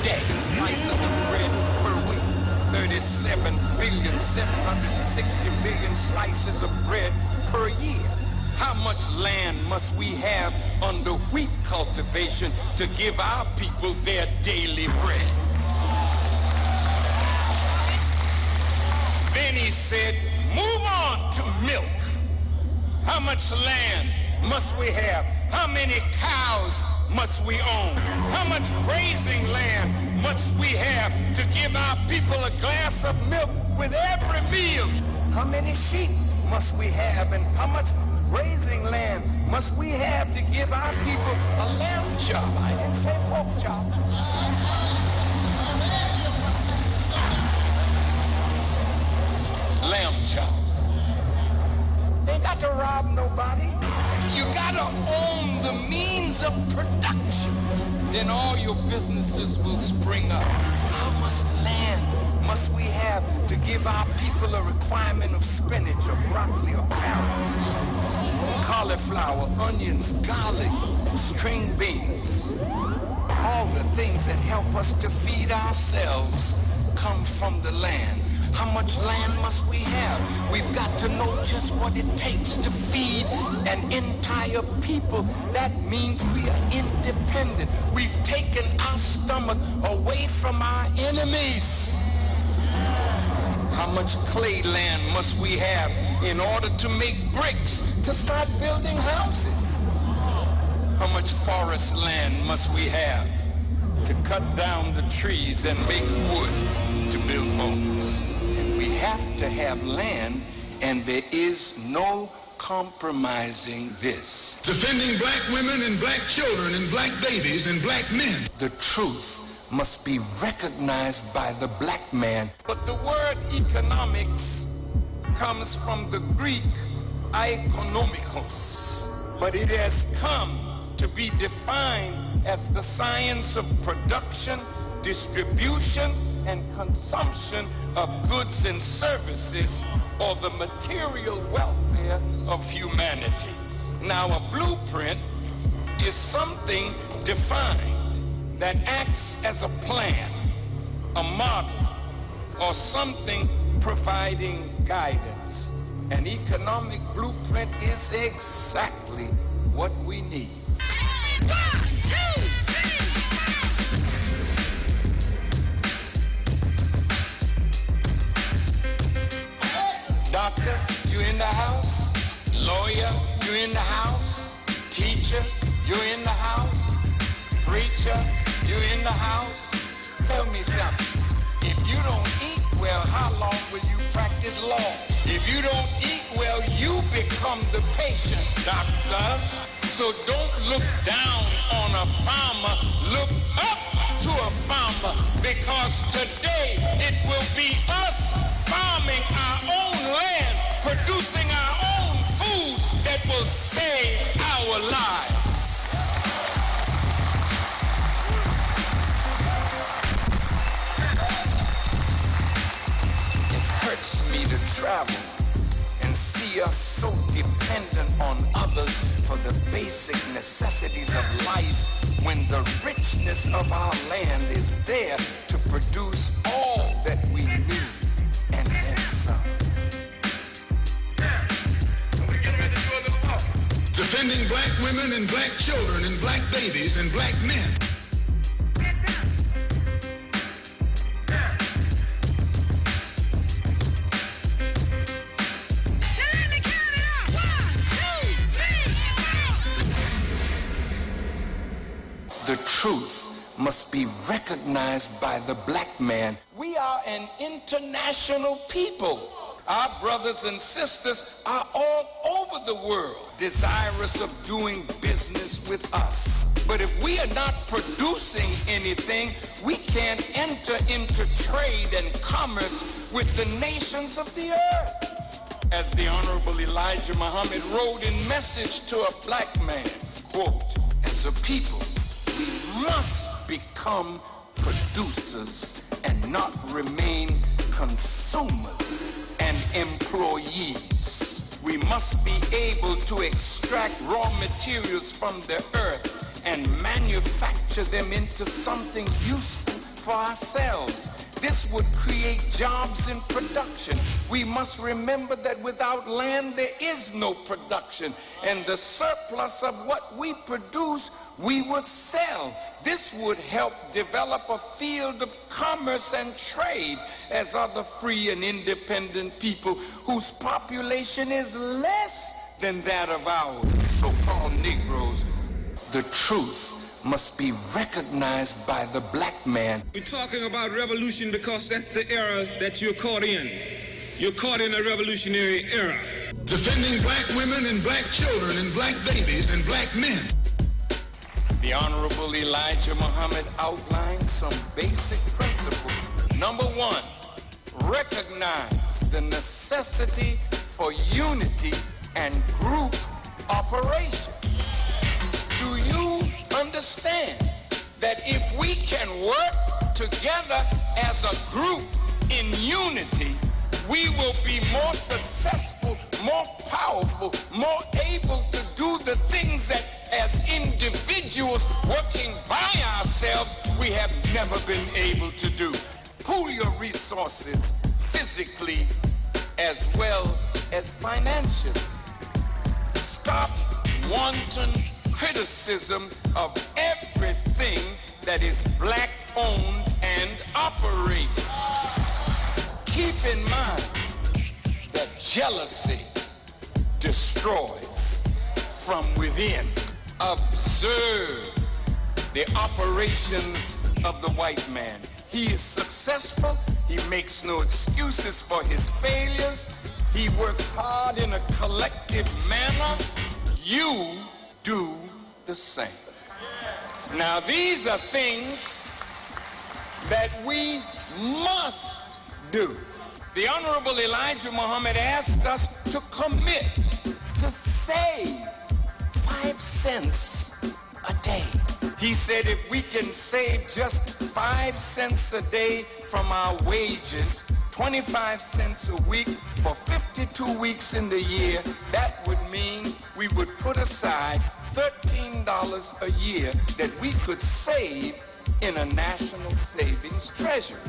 day. Slices of bread per week. 37,760,000,000 slices of bread per year. How much land must we have under wheat cultivation to give our people their daily bread? Then he said, move on to milk. How much land must we have? How many cows must we own? How much grazing land must we have to give our people a glass of milk with every meal? How many sheep must we have, and how much grazing land must we have to give our people a lamb chop? I didn't say pork chop. Lamb chops. They ain't got to rob nobody. You gotta own the means of production. Then all your businesses will spring up. How much land must we have to give our people a requirement of spinach or broccoli or carrots, cauliflower, onions, garlic, string beans? All the things that help us to feed ourselves come from the land. How much land must we have? We've got to know just what it takes to feed an entire people. That means we are independent. We've taken our stomach away from our enemies. How much clay land must we have in order to make bricks to start building houses? How much forest land must we have to cut down the trees and make wood to build homes? And we have to have land, and there is no compromising this. Defending black women and black children and black babies and black men. The truth must be recognized by the black man. But the word economics comes from the Greek eikonomikos, but it has come to be defined as the science of production, distribution, and consumption of goods and services, or the material welfare of humanity. Now, a blueprint is something defined that acts as a plan, a model, or something providing guidance. An economic blueprint is exactly what we need. Doctor, you in the house? Lawyer, you in the house? Teacher, you in the house? Preacher, you in the house? Tell me something. If you don't eat well, how long will you practice law? If you don't eat well, you become the patient, doctor. So don't look down on a farmer, look up to a farmer, because today it will be us farming our own land, producing our own food that will save our lives. It hurts me to travel and see us so dependent on others for the basic necessities of life, when the richness of our land is there to produce all that we need and then some. Defending black women and black children and black babies and black men. The truth must be recognized by the black man. We are an international people. Our brothers and sisters are all over the world desirous of doing business with us. But if we are not producing anything, we can't enter into trade and commerce with the nations of the earth. As the Honorable Elijah Muhammad wrote in Message to a Black Man, quote, as a people, we must become producers and not remain consumers and employees. We must be able to extract raw materials from the earth and manufacture them into something useful for ourselves. This would create jobs in production. We must remember that without land, there is no production. And the surplus of what we produce, we would sell. This would help develop a field of commerce and trade as other free and independent people whose population is less than that of ours, so-called Negroes. The truth must be recognized by the black man. We're talking about revolution because that's the era that you're caught in. You're caught in a revolutionary era. Defending black women and black children and black babies and black men. The Honorable Elijah Muhammad outlined some basic principles. Number one, recognize the necessity for unity and group operation. Do you understand that if we can work together as a group in unity, we will be more successful, more powerful, more able to do the things that as individuals working by ourselves we have never been able to do. Pool your resources physically as well as financially. Stop wanton criticism of everything that is black owned and operated. Keep in mind that jealousy destroys from within. Observe the operations of the white man. He is successful. He makes no excuses for his failures. He works hard in a collective manner. You do the same. Now, these are things that we must do. The Honorable Elijah Muhammad asked us to commit to save 5 cents a day. He said if we can save just 5 cents a day from our wages, 25 cents a week for 52 weeks in the year, that would mean we would put aside $13 a year that we could save in a national savings treasury.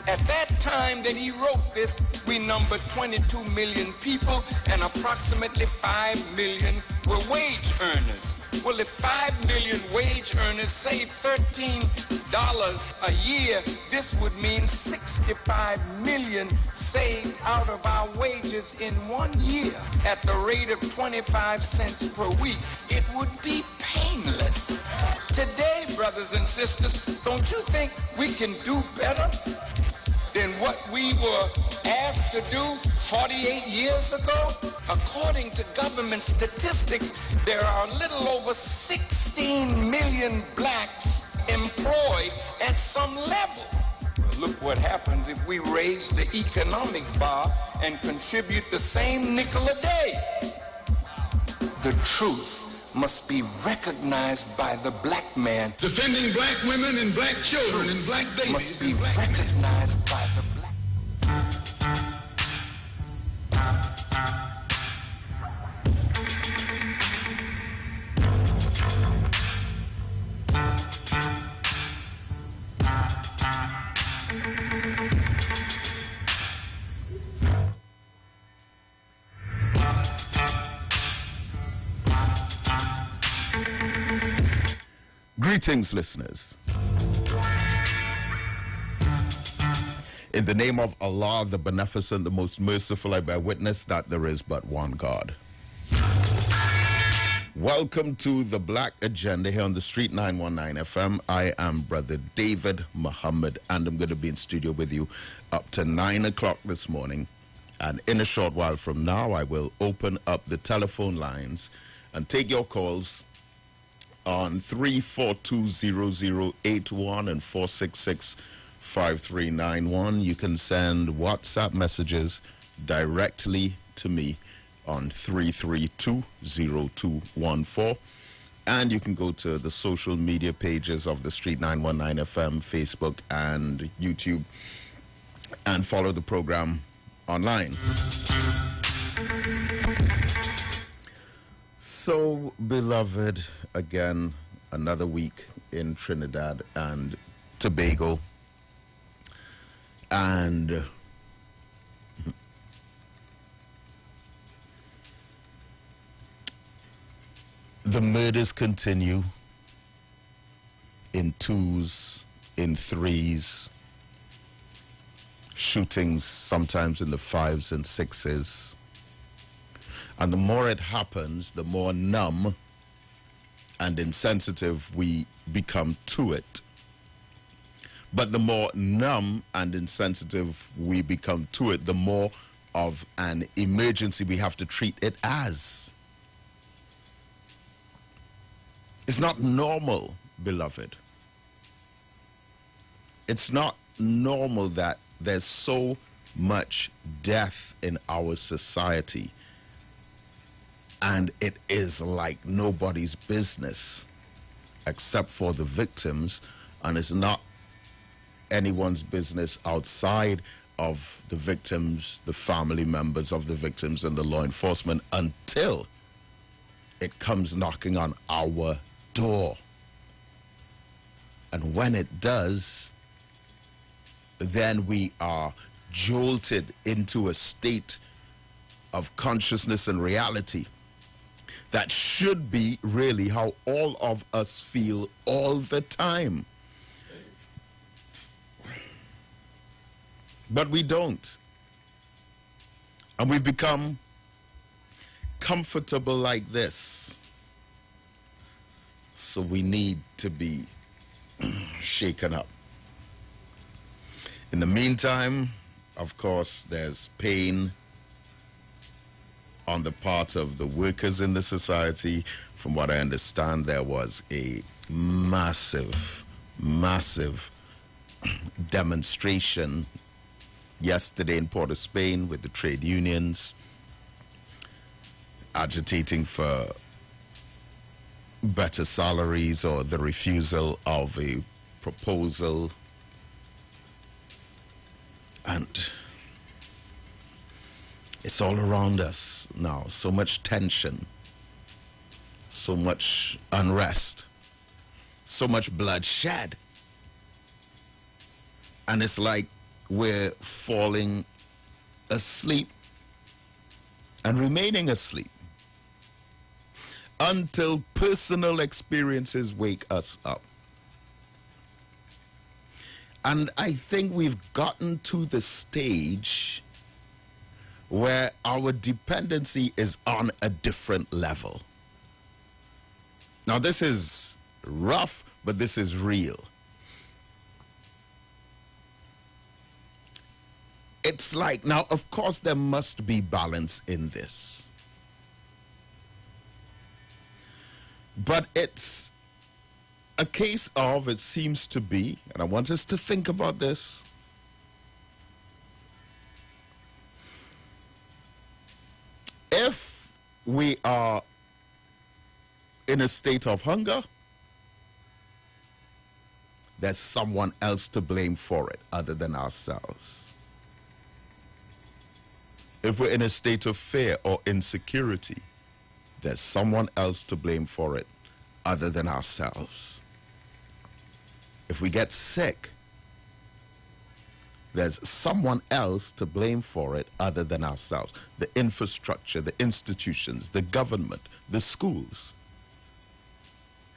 At that time that he wrote this, we numbered 22 million people and approximately 5 million were wage earners. Well, if 5 million wage earners save $13 a year, this would mean 65 million saved out of our wages in 1 year at the rate of 25 cents per week. It would be painless. Today, brothers and sisters, don't you think we can do better than what we were asked to do 48 years ago? According to government statistics, there are a little over 16 million blacks employed at some level. Well, look what happens if we raise the economic bar and contribute the same nickel a day. The truth must be recognized by the black man. Defending black women and black children and black babies must be and black recognized men. by the black. Greetings, listeners. In the name of Allah, the Beneficent, the Most Merciful, I bear witness that there is but one God. Welcome to the Black Agenda here on the Street 919 FM. I am Brother David Muhammad, and I'm going to be in studio with you up to 9 o'clock this morning. And in a short while from now, I will open up the telephone lines and take your calls on 3420081 and 466-5391. You can send WhatsApp messages directly to me on 3320214. And you can go to the social media pages of the Street 919 FM, Facebook and YouTube, and follow the program online. So, beloved, again, another week in Trinidad, and Tobago, and the murders continue in twos, in threes, shootings sometimes in the fives and sixes. And the more it happens, the more numb and insensitive we become to it. But the more numb and insensitive we become to it, the more of an emergency we have to treat it as. It's not normal, beloved. It's not normal that there's so much death in our society, and it is like nobody's business except for the victims, and it's not anyone's business outside of the victims, the family members of the victims, and the law enforcement until it comes knocking on our door. And when it does, then we are jolted into a state of consciousness and reality that should be really how all of us feel all the time. But we don't. And we've become comfortable like this. So we need to be shaken up. In the meantime, of course, there's pain on the part of the workers in the society. From what I understand, there was a massive demonstration yesterday in Port of Spain with the trade unions agitating for better salaries or the refusal of a proposal. And it's all around us now. So much tension, so much unrest, so much bloodshed. And it's like we're falling asleep and remaining asleep until personal experiences wake us up. And I think we've gotten to the stage where our dependency is on a different level. Now, this is rough, but this is real. It's like, now, of course, there must be balance in this. But it's a case of, it seems to be, and I want us to think about this, if we are in a state of hunger, there's someone else to blame for it other than ourselves. If we're in a state of fear or insecurity, there's someone else to blame for it other than ourselves. If we get sick, there's someone else to blame for it other than ourselves. The infrastructure, the institutions, the government, the schools.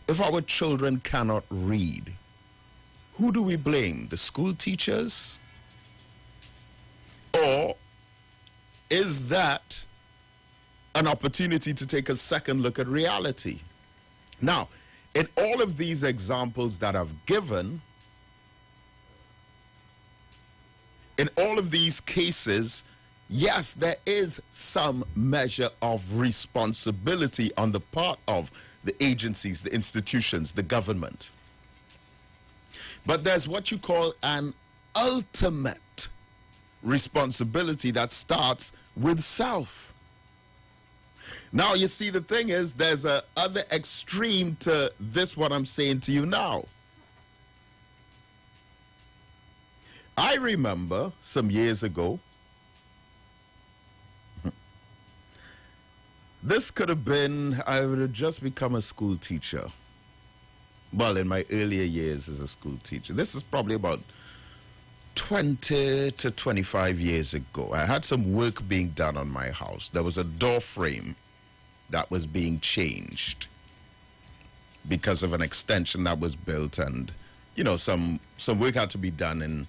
If our children cannot read, who do we blame? The school teachers? Or is that an opportunity to take a second look at reality? Now, in all of these examples that I've given, in all of these cases, yes, there is some measure of responsibility on the part of the agencies, the institutions, the government. But there's what you call an ultimate responsibility that starts with self. Now, you see, the thing is, there's a other extreme to this, what I'm saying to you now. I remember some years ago, this could have been, I would have just become a school teacher. well, in my earlier years as a school teacher. This is probably about 20 to 25 years ago. I had some work being done on my house. There was a door frame that was being changed because of an extension that was built, and some work had to be done in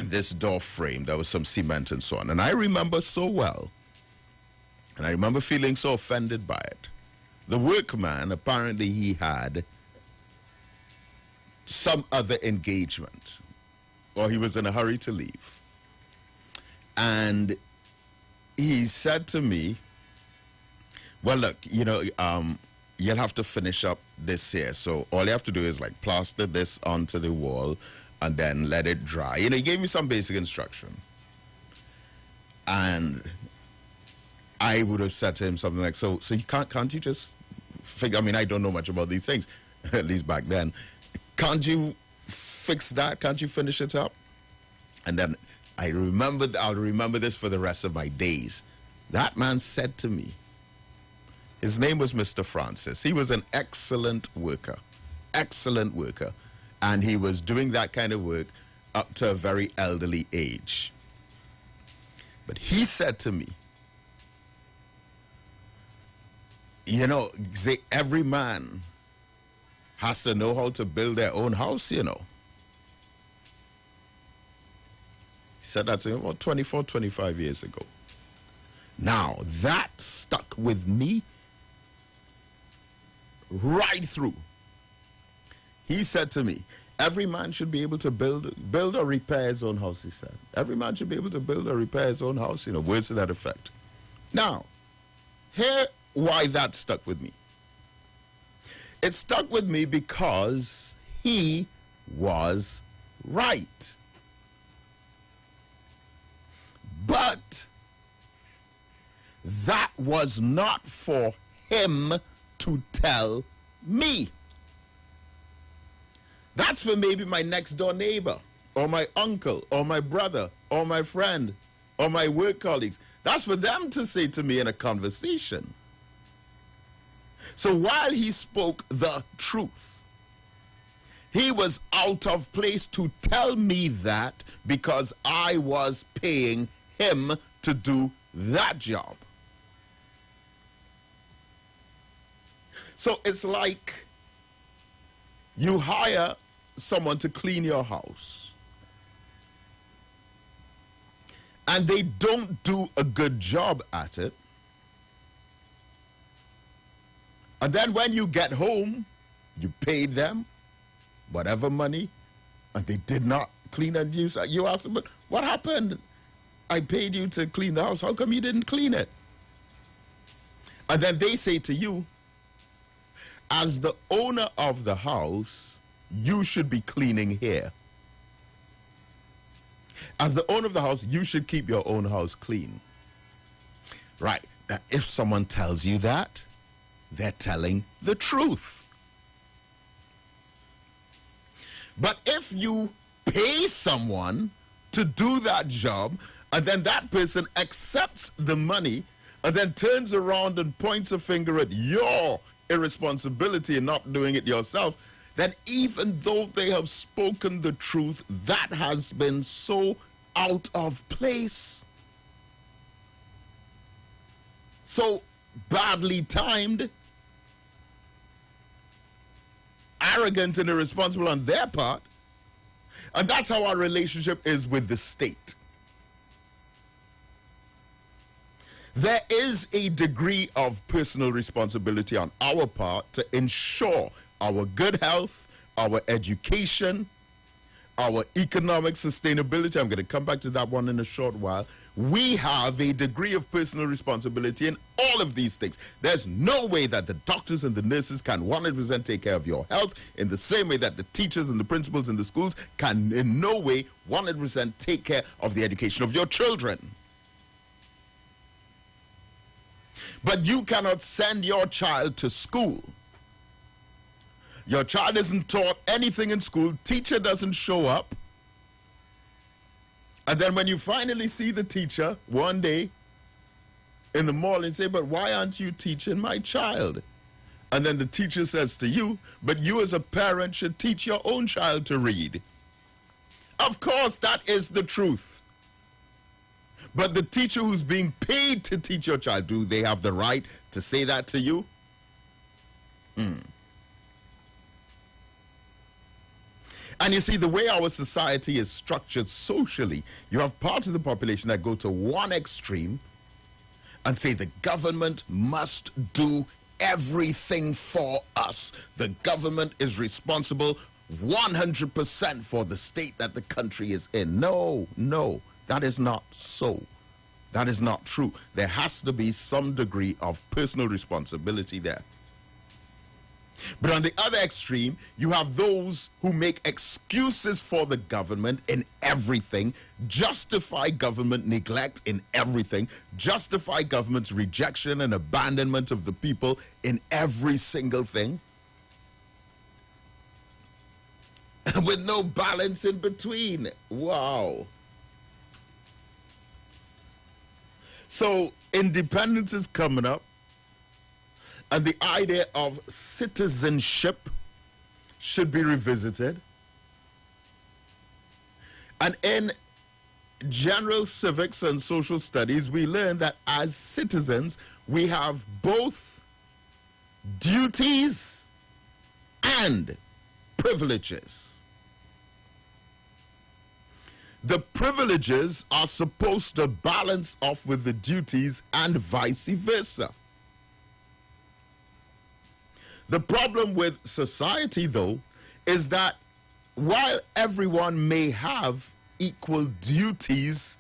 this door frame. There was some cement and so on. And I remember so well, and I remember feeling so offended by it. The workman, apparently he had some other engagement, or he was in a hurry to leave. And he said to me, well, look, you'll have to finish up this here. So all you have to do is like plaster this onto the wall and then let it dry. He gave me some basic instruction. And I would have said to him something like, so you can't you just figure, I don't know much about these things, at least back then. Can't you fix that? Can't you finish it up? And then I'll remember this for the rest of my days. That man said to me, his name was Mr. Francis. He was an excellent worker, and he was doing that kind of work up to a very elderly age. But he said to me, every man has to know how to build their own house, He said that to me about 24, 25 years ago. Now, that stuck with me right through. He said to me, every man should be able to build or repair his own house, he said. Every man should be able to build or repair his own house, words to that effect. Now, here why that stuck with me. It stuck with me because he was right. But that was not for him to tell me. That's for maybe my next door neighbor, or my uncle, or my brother, or my friend, or my work colleagues. That's for them to say to me in a conversation. So while he spoke the truth, he was out of place to tell me that because I was paying him to do that job. So it's like you hire someone to clean your house, and they don't do a good job at it. And then when you get home, you paid them whatever money, and they did not clean it. You ask them, but what happened? I paid you to clean the house. How come you didn't clean it? And then they say to you, as the owner of the house, you should be cleaning here. As the owner of the house, you should keep your own house clean. Right. Now, if someone tells you that, they're telling the truth. But if you pay someone to do that job, and then that person accepts the money, and then turns around and points a finger at your irresponsibility in not doing it yourself, then even though they have spoken the truth, that has been so out of place, so badly timed, arrogant and irresponsible on their part. And that's how our relationship is with the state. There is a degree of personal responsibility on our part to ensure our good health, our education, our economic sustainability. I'm going to come back to that one in a short while. We have a degree of personal responsibility in all of these things. There's no way that the doctors and the nurses can 100% take care of your health in the same way that the teachers and the principals in the schools can in no way 100% take care of the education of your children. But you cannot send your child to school. Your child isn't taught anything in school, teacher doesn't show up, and then when you finally see the teacher one day in the morning, say, but why aren't you teaching my child? And then the teacher says to you, but you as a parent should teach your own child to read. Of course, that is the truth. But the teacher who's being paid to teach your child, do they have the right to say that to you? And you see, the way our society is structured socially, you have parts of the population that go to one extreme and say the government must do everything for us. The government is responsible 100% for the state that the country is in. No, that is not so. That is not true. There has to be some degree of personal responsibility there. But on the other extreme, you have those who make excuses for the government in everything, justify government neglect in everything, justify government's rejection and abandonment of the people in every single thing, with no balance in between. Wow. So independence is coming up. And the idea of citizenship should be revisited. And in general civics and social studies, we learn that as citizens, we have both duties and privileges. The privileges are supposed to balance off with the duties and vice versa. The problem with society, though, is that while everyone may have equal duties,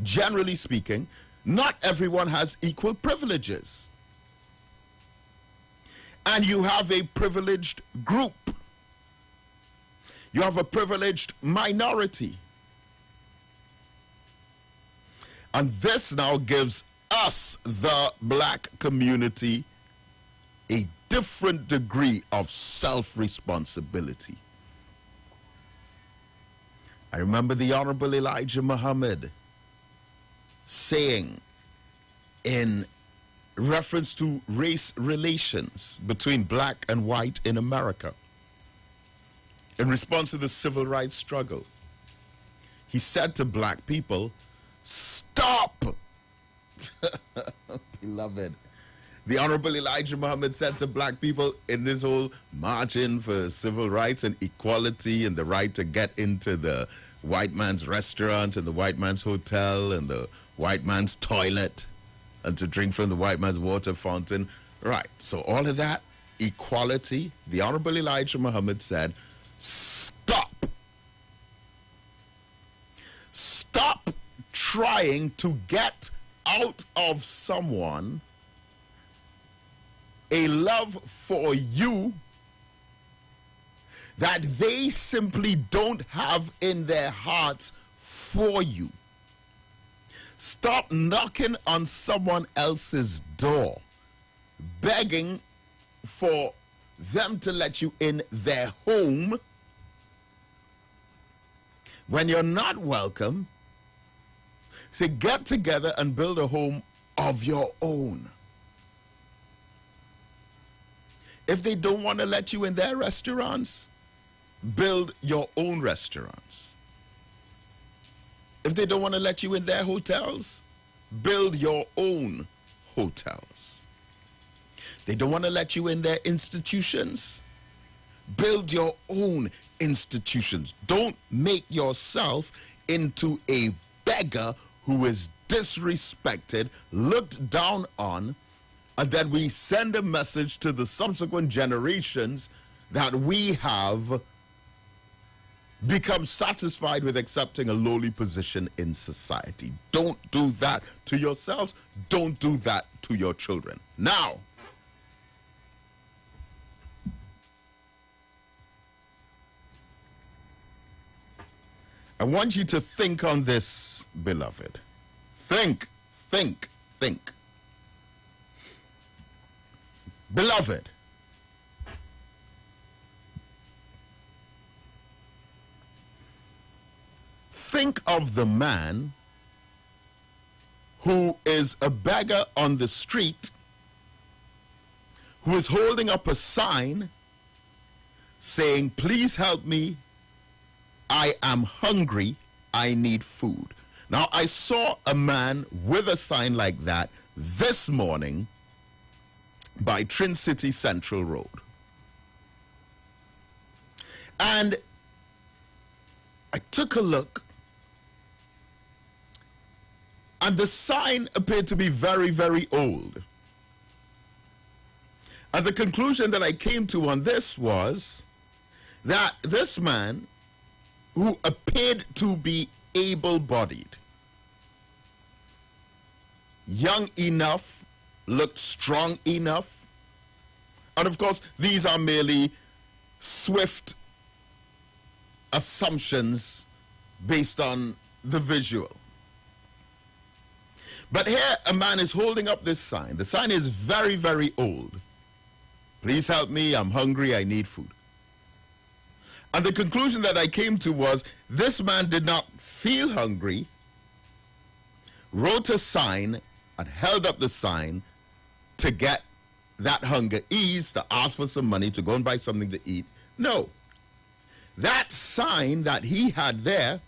generally speaking, not everyone has equal privileges. And you have a privileged group. You have a privileged minority. And this now gives us, the black community, a different degree of self-responsibility. I remember the Honorable Elijah Muhammad saying, in reference to race relations between black and white in America, in response to the civil rights struggle, he said to black people, stop! Beloved, the Honorable Elijah Muhammad said to black people in this whole marching for civil rights and equality and the right to get into the white man's restaurant and the white man's hotel and the white man's toilet and to drink from the white man's water fountain. Right, so all of that, equality, the Honorable Elijah Muhammad said, stop. Stop trying to get out of someone a love for you that they simply don't have in their hearts for you. Stop knocking on someone else's door, begging for them to let you in their home when you're not welcome. Say, get together and build a home of your own. If they don't want to let you in their restaurants, build your own restaurants. If they don't want to let you in their hotels, build your own hotels. They don't want to let you in their institutions, build your own institutions. Don't make yourself into a beggar who is disrespected, looked down on, and then we send a message to the subsequent generations that we have become satisfied with accepting a lowly position in society. Don't do that to yourselves. Don't do that to your children. Now, I want you to think on this, beloved. Think. Beloved, think of the man who is a beggar on the street, who is holding up a sign saying, please help me, I am hungry, I need food. Now, I saw a man with a sign like that this morning by Trin City Central Road. And I took a look, and the sign appeared to be very, very old. And the conclusion that I came to on this was that this man, who appeared to be able-bodied, young enough, looked strong enough, and of course these are merely swift assumptions based on the visual. But here a man is holding up this sign. The sign is very, very old. Please help me, I'm hungry, I need food. And the conclusion that I came to was this man did not feel hungry, wrote a sign and held up the sign to get that hunger eased, to ask for some money, to go and buy something to eat. No. That sign that he had there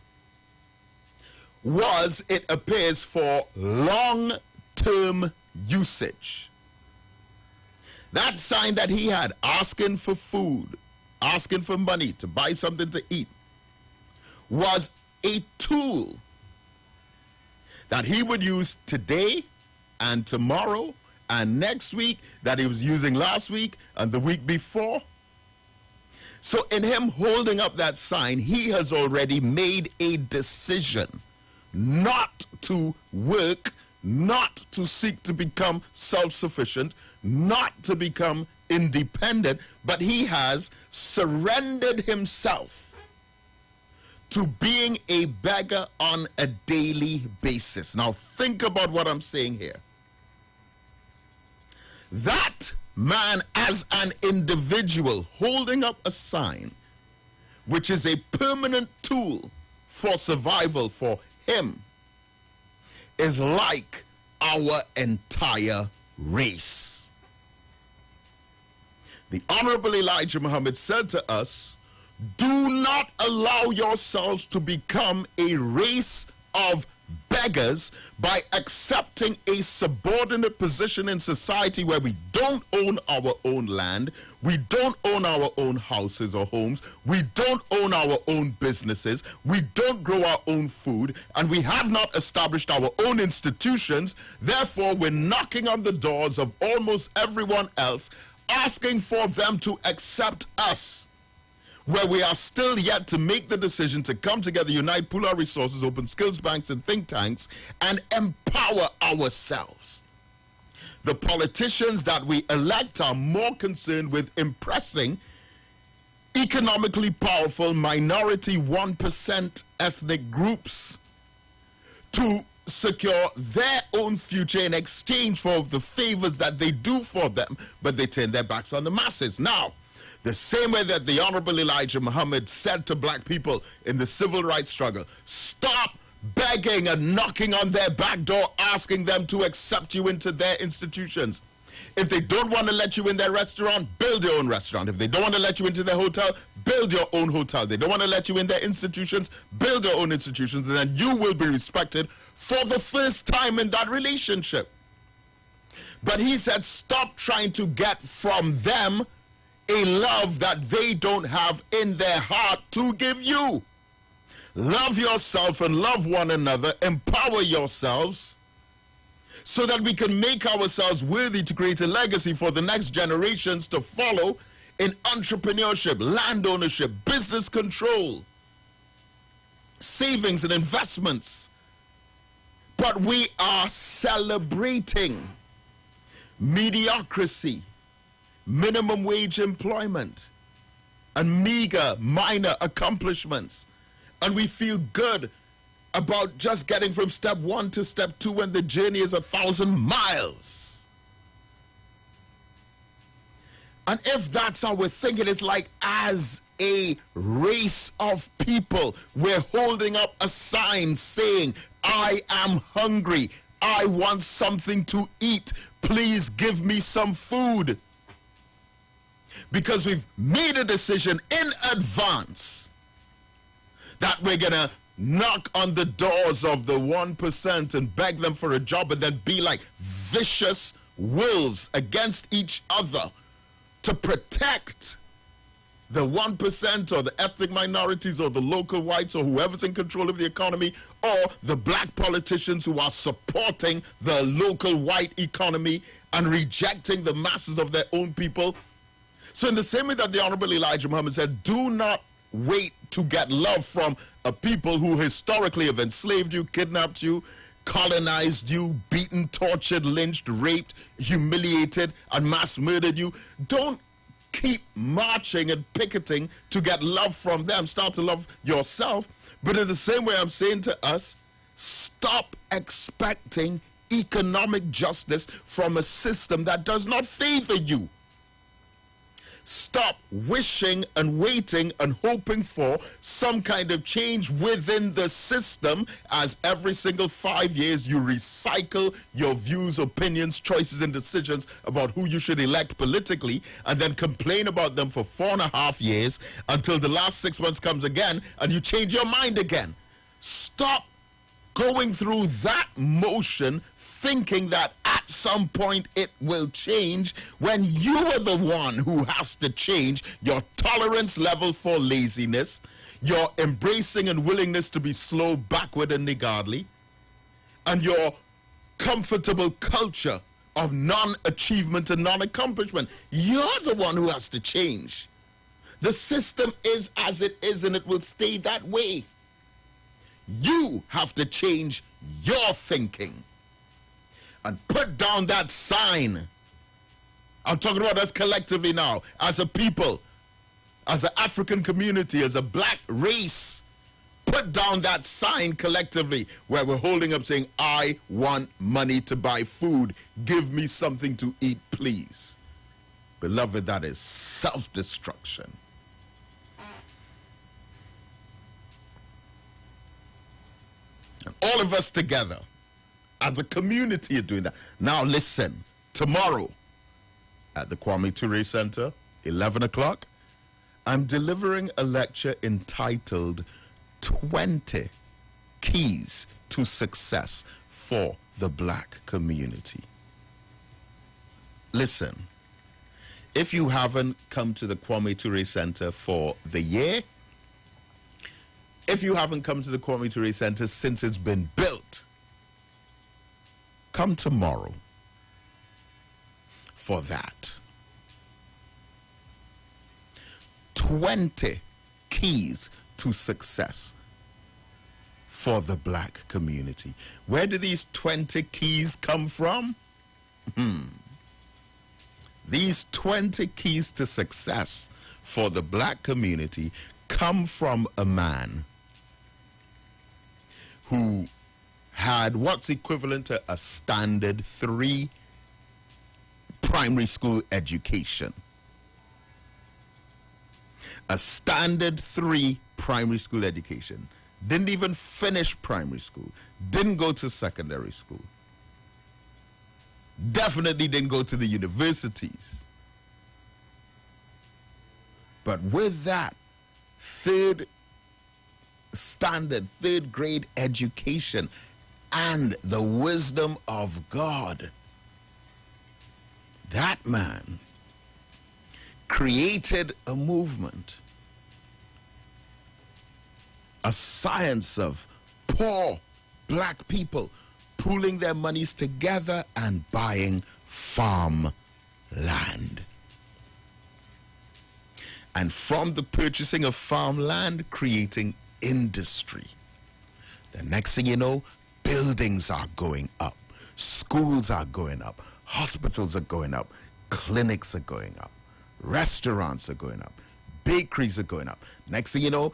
was, it appears, for long-term usage. That sign that he had, asking for food, asking for money to buy something to eat, was a tool that he would use today and tomorrow and next week, that he was using last week and the week before. So in him holding up that sign, he has already made a decision not to work, not to seek to become self-sufficient, not to become independent, but he has surrendered himself to being a beggar on a daily basis. Now think about what I'm saying here. That man, as an individual, holding up a sign, which is a permanent tool for survival for him, is like our entire race. The Honorable Elijah Muhammad said to us, do not allow yourselves to become a race of beggars by accepting a subordinate position in society where we don't own our own land, we don't own our own houses or homes, we don't own our own businesses, we don't grow our own food, and we have not established our own institutions. Therefore, we're knocking on the doors of almost everyone else, asking for them to accept us, where we are still yet to make the decision to come together, unite, pool our resources, open skills banks and think tanks, and empower ourselves. The politicians that we elect are more concerned with impressing economically powerful minority 1% ethnic groups to secure their own future in exchange for the favors that they do for them, but they turn their backs on the masses. Now, the same way that the Honorable Elijah Muhammad said to black people in the civil rights struggle, stop begging and knocking on their back door, asking them to accept you into their institutions. If they don't want to let you in their restaurant, build your own restaurant. If they don't want to let you into their hotel, build your own hotel. They don't want to let you in their institutions, build your own institutions, and then you will be respected for the first time in that relationship. But he said, stop trying to get from them a love that they don't have in their heart to give you. Love yourself and love one another. Empower yourselves so that we can make ourselves worthy to create a legacy for the next generations to follow in entrepreneurship, land ownership, business control, savings and investments. But we are celebrating mediocrity, minimum wage employment, and meager, minor accomplishments. And we feel good about just getting from step 1 to step 2 when the journey is 1,000 miles. And if that's how we're thinking, it's like as a race of people, we're holding up a sign saying, I am hungry, I want something to eat, please give me some food. because we've made a decision in advance that we're going to knock on the doors of the 1% and beg them for a job and then be like vicious wolves against each other to protect the 1% or the ethnic minorities or the local whites or whoever's in control of the economy, or the black politicians who are supporting the local white economy and rejecting the masses of their own people. So in the same way that the Honorable Elijah Muhammad said, do not wait to get love from a people who historically have enslaved you, kidnapped you, colonized you, beaten, tortured, lynched, raped, humiliated, and mass murdered you. Don't keep marching and picketing to get love from them. Start to love yourself. But in the same way, I'm saying to us, stop expecting economic justice from a system that does not favor you. Stop wishing and waiting and hoping for some kind of change within the system, as every single 5 years you recycle your views, opinions, choices, and decisions about who you should elect politically, and then complain about them for 4.5 years until the last 6 months comes again and you change your mind again. Stop going through that motion thinking that at some point it will change, when you are the one who has to change your tolerance level for laziness, your embracing and willingness to be slow, backward, and niggardly, and your comfortable culture of non-achievement and non-accomplishment. You're the one who has to change. The system is as it is, and it will stay that way. You have to change your thinking and put down that sign. I'm talking about us collectively now, as a people, as an African community, as a black race. Put down that sign collectively where we're holding up saying, I want money to buy food. Give me something to eat, please. Beloved, that is self-destruction. And all of us together, as a community, are doing that. Now listen, tomorrow at the Kwame Ture Center, 11 o'clock, I'm delivering a lecture entitled 20 Keys to Success for the Black Community. Listen, if you haven't come to the Kwame Ture Center for the year, if you haven't come to the Kwame Ture Center since it's been built, come tomorrow for that. 20 keys to success for the black community. Where do these 20 keys come from? These 20 keys to success for the black community come from a man who had what's equivalent to a standard 3 primary school education. A standard 3 primary school education. Didn't even finish primary school. Didn't go to secondary school. Definitely didn't go to the universities. But with that third grade education and the wisdom of God, that man created a movement, a science of poor black people pooling their monies together and buying farm land. And from the purchasing of farmland, creating industry. The next thing you know, buildings are going up, schools are going up, hospitals are going up, clinics are going up, restaurants are going up, bakeries are going up. Next thing you know,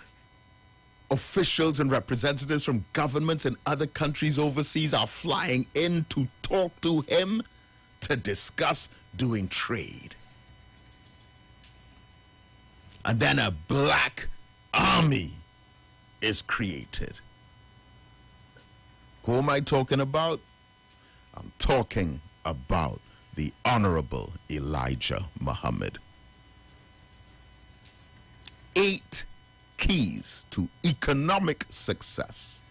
officials and representatives from governments in other countries overseas are flying in to talk to him to discuss doing trade. And then a black army is created. Who am I talking about? I'm talking about the Honorable Elijah Muhammad. 8 keys to economic success,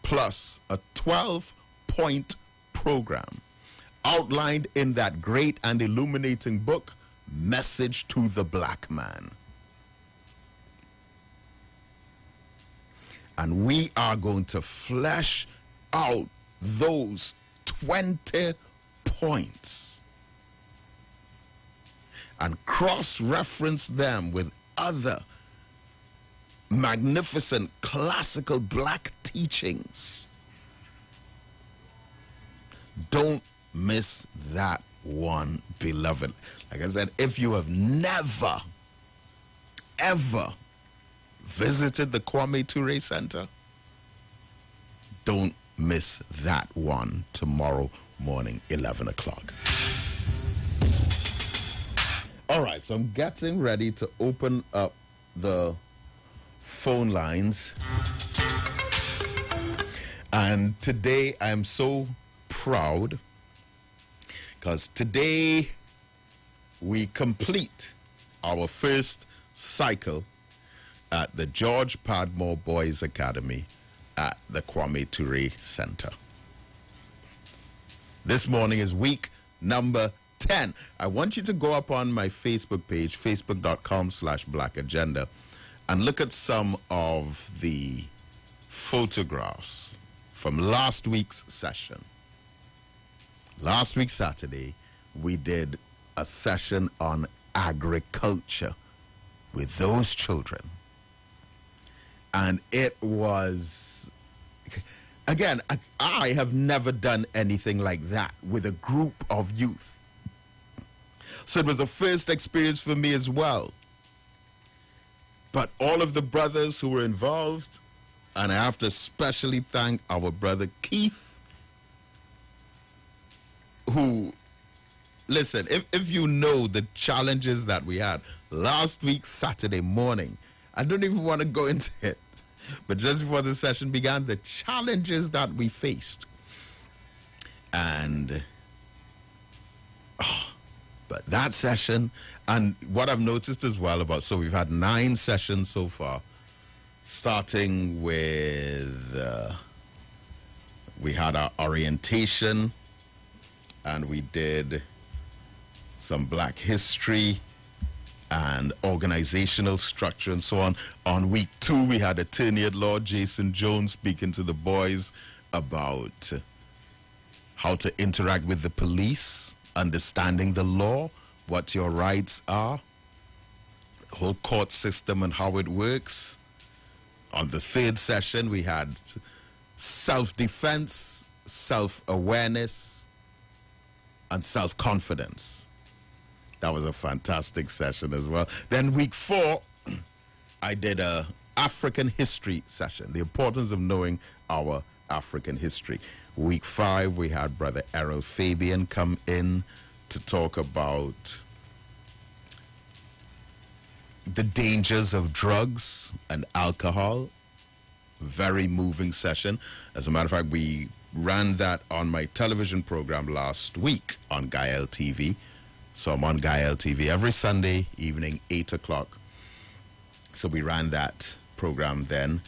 plus a 12-point program outlined in that great and illuminating book, Message to the Black Man. And we are going to flesh out those 20 points and cross-reference them with other magnificent classical black teachings. Don't miss that one, beloved. Like I said, if you have never, ever visited the Kwame Ture Center, don't miss that one tomorrow morning, 11 o'clock. All right, so I'm getting ready to open up the phone lines. And today I'm so proud because today we complete our first cycle at the George Padmore Boys Academy at the Kwame Ture Center. This morning is week number 10. I want you to go up on my Facebook page, facebook.com/Black Agenda, and look at some of the photographs from last week's session. Last week, Saturday, we did a session on agriculture with those children. And it was, again, I have never done anything like that with a group of youth. So it was a first experience for me as well. But all of the brothers who were involved, and I have to especially thank our brother Keith, who, listen, if you know the challenges that we had last week, Saturday morning, I don't even want to go into it, but just before the session began, the challenges that we faced. And, but that session, and what I've noticed as well about, so we've had 9 sessions so far, starting with, we had our orientation, and we did some black history and organizational structure and so on. On week 2, we had attorney at law Jason Jones speaking to the boys about how to interact with the police, understanding the law, what your rights are, the whole court system and how it works. On the 3rd session, we had self-defense, self-awareness, and self-confidence. That was a fantastic session as well. Then week 4, I did a African history session, the importance of knowing our African history. Week 5, we had Brother Errol Fabian come in to talk about the dangers of drugs and alcohol. Very moving session. As a matter of fact, we ran that on my television program last week on Gael TV. So I'm on Gael TV every Sunday evening, 8 o'clock. So we ran that program then.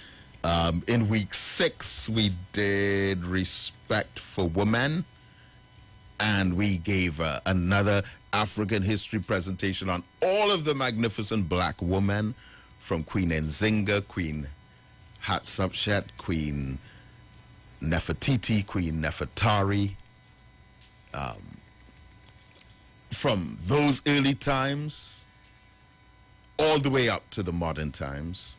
In week 6, we did Respect for Women. And we gave another African history presentation on all of the magnificent black women, from Queen Nzinga, Queen Hatshepsut, Queen Nefertiti, Queen Nefertari, from those early times all the way up to the modern times.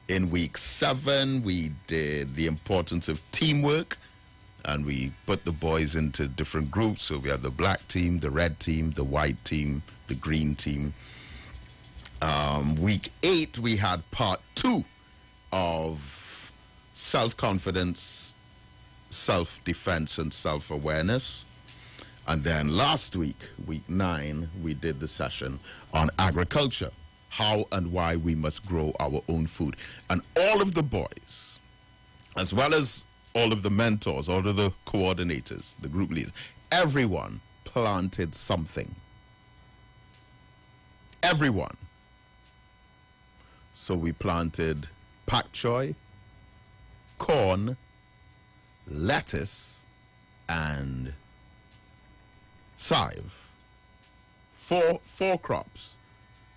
In week 7, we did the importance of teamwork, and we put the boys into different groups. So we had the black team, the red team, the white team, the green team. Week 8, we had part 2 of self-confidence, self-defense, and self-awareness. And then last week, week 9, we did the session on agriculture, how and why we must grow our own food. And all of the boys, as well as all of the mentors, all of the coordinators, the group leaders, everyone planted something. Everyone. So we planted pak choy, corn, lettuce, and chive. Four crops.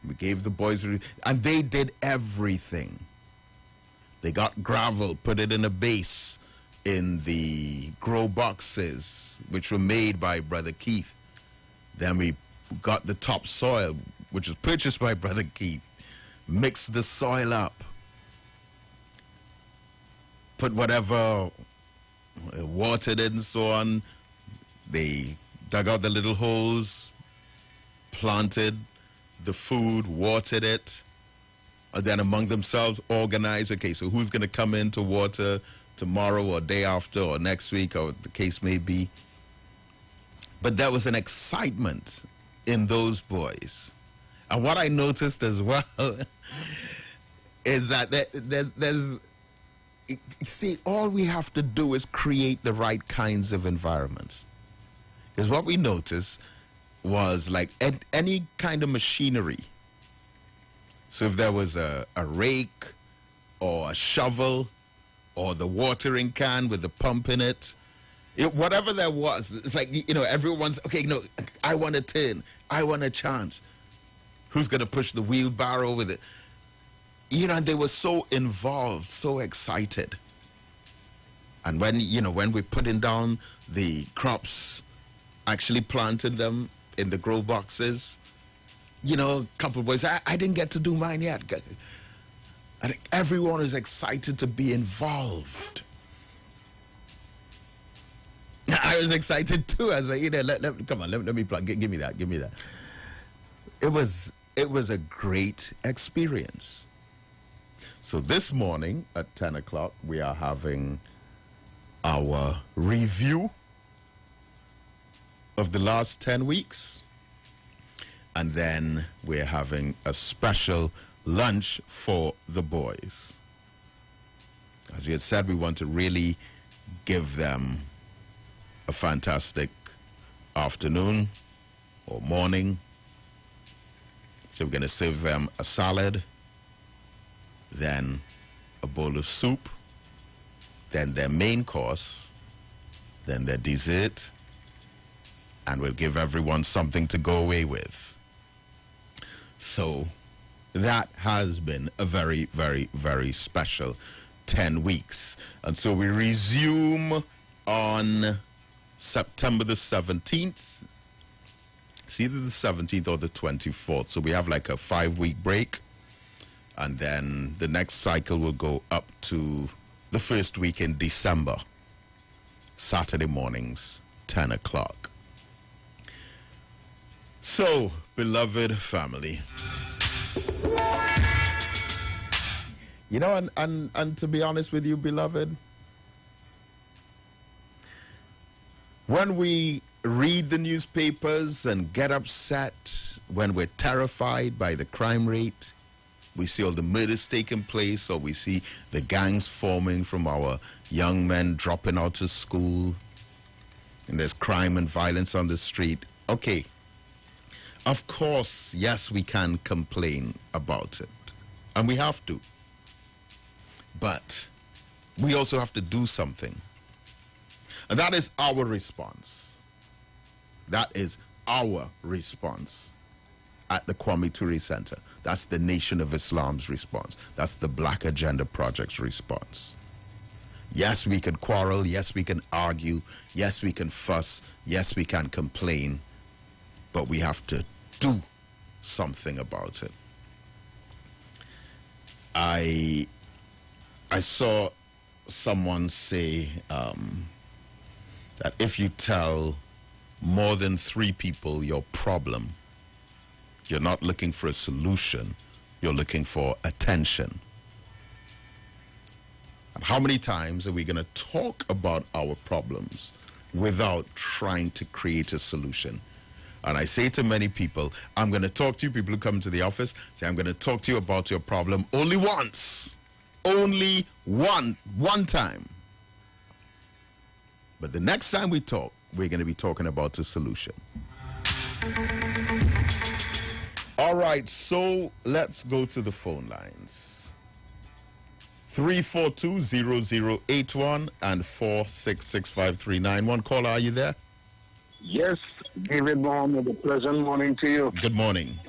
We gave the boys, and they did everything. They got gravel, put it in a base in the grow boxes, which were made by Brother Keith. Then we got the topsoil, which was purchased by Brother Keith, mixed the soil up, put whatever, watered it and so on. They dug out the little holes, planted the food, watered it, and then among themselves organized, okay, so who's going to come in to water tomorrow or day after or next week or the case may be. But there was an excitement in those boys. And what I noticed as well is that there's, see, all we have to do is create the right kinds of environments. Because what we noticed was like any kind of machinery. So if there was a rake or a shovel or the watering can with the pump in it, whatever there was, it's like, everyone's, okay, I want a turn. I want a chance. Who's going to push the wheelbarrow with it? And they were so involved, so excited. And when we're putting down the crops, actually planted them in the grow boxes, a couple of boys, I didn't get to do mine yet. I think everyone is excited to be involved. I was excited too. I was like, come on, let me plug. Give me that. It was a great experience. So this morning at 10 o'clock, we are having our review of the last 10 weeks. And then we're having a special lunch for the boys. As we had said, we want to really give them a fantastic afternoon or morning. So we're going to serve them a salad, then a bowl of soup, then their main course, then their dessert, and we'll give everyone something to go away with. So that has been a very, very, very special 10 weeks. And so we resume on September the 17th. It's either the 17th or the 24th. So we have like a 5-week break. And then the next cycle will go up to the first week in December. Saturday mornings, 10 o'clock. So, beloved family, and to be honest with you, beloved, when we read the newspapers and get upset, when we're terrified by the crime rate, we see all the murders taking place, or we see the gangs forming from our young men dropping out of school, and there's crime and violence on the street. Okay. Of course, yes, we can complain about it, and we have to. But we also have to do something. And that is our response. That is our response at the Kwame Ture Center. That's the Nation of Islam's response. That's the Black Agenda Project's response. Yes, we can quarrel. Yes, we can argue. Yes, we can fuss. Yes, we can complain. But we have to do something about it. I saw someone say that if you tell more than 3 people your problem, you're not looking for a solution, you're looking for attention. And how many times are we going to talk about our problems without trying to create a solution? And I say to many people, I'm going to talk to you, people who come to the office, say, I'm going to talk to you about your problem only once. Only one time. But the next time we talk, we're going to be talking about the solution. All right, so let's go to the phone lines. 342-0081 and 4665391. Caller, are you there? Yes, David Mohammed, a pleasant morning to you. Good morning.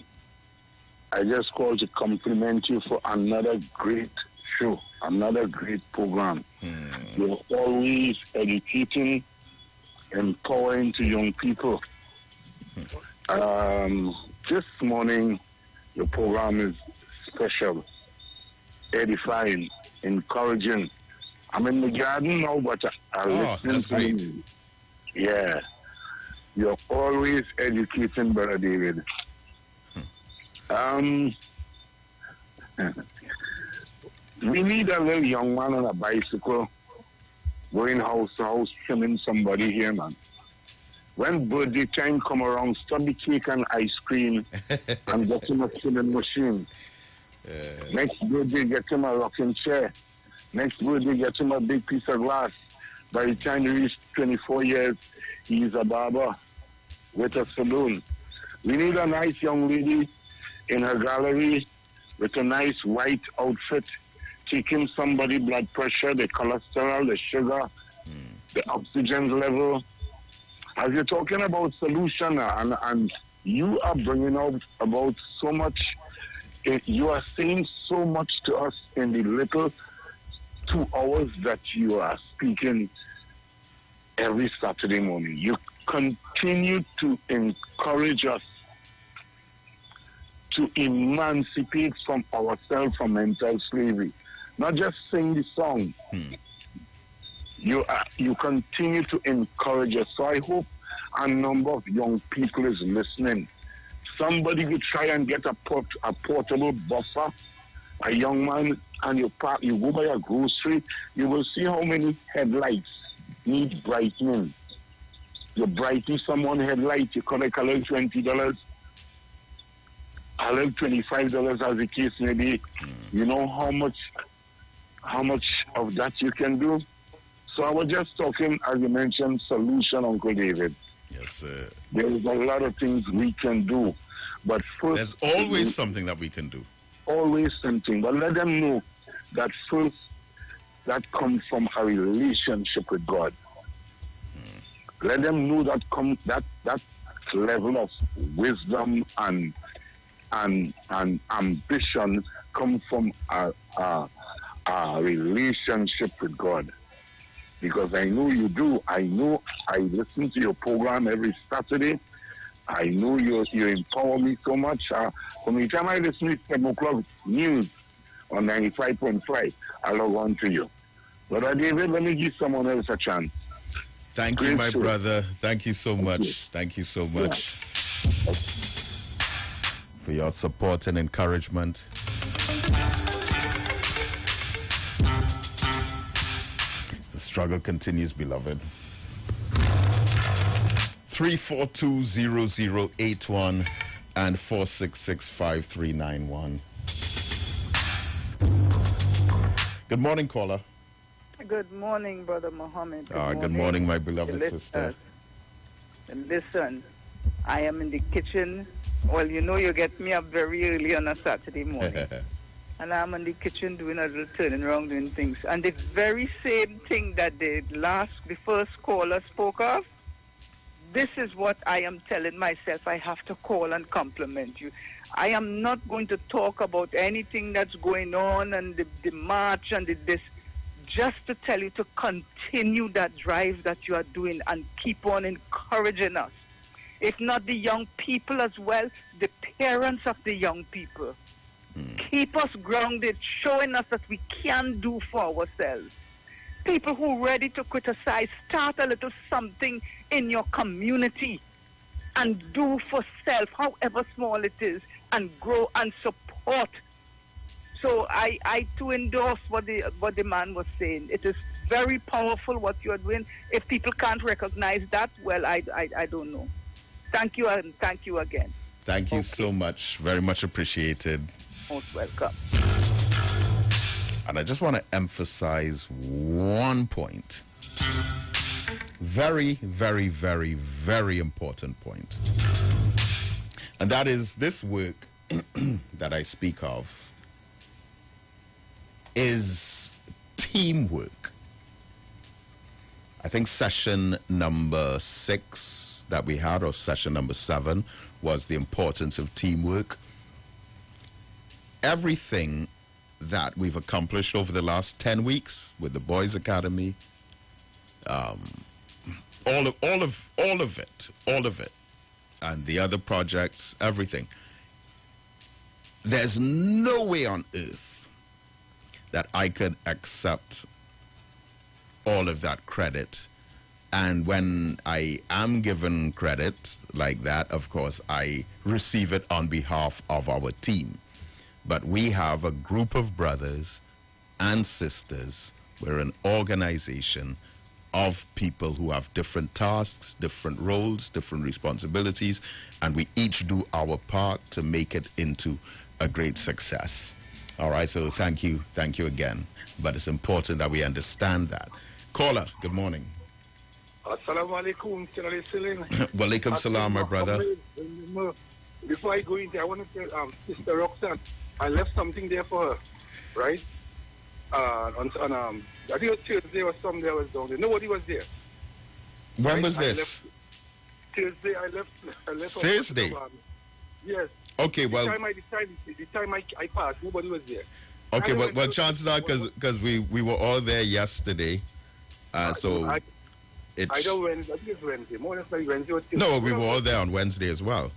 I just called to compliment you for another great show, another great program. You're always educating, empowering to young people. This morning, your program is special, edifying, encouraging. I'm in the garden now, but I listen that's to great. you. Yeah. You're always educating, Brother David. We need a little young man on a bicycle going house to house trimming somebody here, man. When birthday time come around, stop the cake and ice cream and get him a trimming machine. Next birthday, get him a rocking chair. Next birthday, get him a big piece of glass. By the time he reaches 24 years, he's a barber with a saloon. We need a nice young lady in her gallery with a nice white outfit, taking somebody blood pressure, the cholesterol, the sugar, the oxygen level. As you're talking about solution, and you are bringing out about so much, you are saying so much to us in the little 2 hours that you are speaking every Saturday morning. You continue to encourage us to emancipate from ourselves from mental slavery. Not just sing the song. You continue to encourage us. So I hope a number of young people is listening. Somebody will try and get a portable buffer, a young man, and you go by a grocery, you will see how many headlights need brightening. You brighten someone's headlight, you collect a little $20, a little $25 as the case may be. You know how much of that you can do? So I was just talking, as you mentioned, solution, Uncle David. Yes, sir. There's a lot of things we can do. But first, there's always something that we can do. Always something. But let them know that first, that comes from a relationship with God. Let them know that that level of wisdom and ambition come from a relationship with God. Because I know you do. I know I listen to your program every Saturday. I know you empower me so much. From the time I listen to 7 o'clock news on 95.5, I log on to you. Brother David, let me give someone else a chance. Thank you, my brother. Thank you so much. Thank you so much for your support and encouragement. The struggle continues, beloved. 342-0081 and 4665391. Good morning, caller. Good morning, Brother Mohammed. Good morning, my beloved sister. Listen, I am in the kitchen. Well, you know you get me up very early on a Saturday morning. And I'm in the kitchen doing a little turning around doing things. And the very same thing that the first caller spoke of, this is what I am telling myself. I have to call and compliment you. I am not going to talk about anything that's going on and the march and this. Just to tell you to continue that drive that you are doing and keep on encouraging us. If not the young people as well, the parents of the young people. Keep us grounded, showing us that we can do for ourselves. People who are ready to criticize, start a little something in your community and do for self, however small it is, and grow and support. So I too endorse what the man was saying. It is very powerful what you are doing. If people can't recognize that, well, I don't know. Thank you, and thank you again. Thank you so much. Very much appreciated. Most welcome. And I just want to emphasize one point. Very, very, very, very important point. And that is, this work that I speak of is teamwork. I think session number 6 that we had, or session number 7, was the importance of teamwork. Everything that we've accomplished over the last 10 weeks with the Boys Academy, all of it, and the other projects, everything. There's no way on earth that I could accept all of that credit. And when I am given credit like that, of course, I receive it on behalf of our team. But we have a group of brothers and sisters. We're an organization of people who have different tasks, different roles, different responsibilities, and we each do our part to make it into a great success. All right, so thank you again. But it's important that we understand that. Caller, good morning. Assalamu alaikum. Walaikum salam, my brother. Before I go in there, I want to tell Sister Roxanne, I left something there for her, right? I think it was Tuesday or something. I was down there. Nobody was there. When right? was this? Tuesday. I left. Thursday. Yes. Okay. Well. The time I passed, nobody was there. Okay. Well, chances are because we were all there yesterday, so it's. I don't Wednesday. I think it's Wednesday. More than likely Wednesday or Tuesday. No, we were all there on Wednesday as well.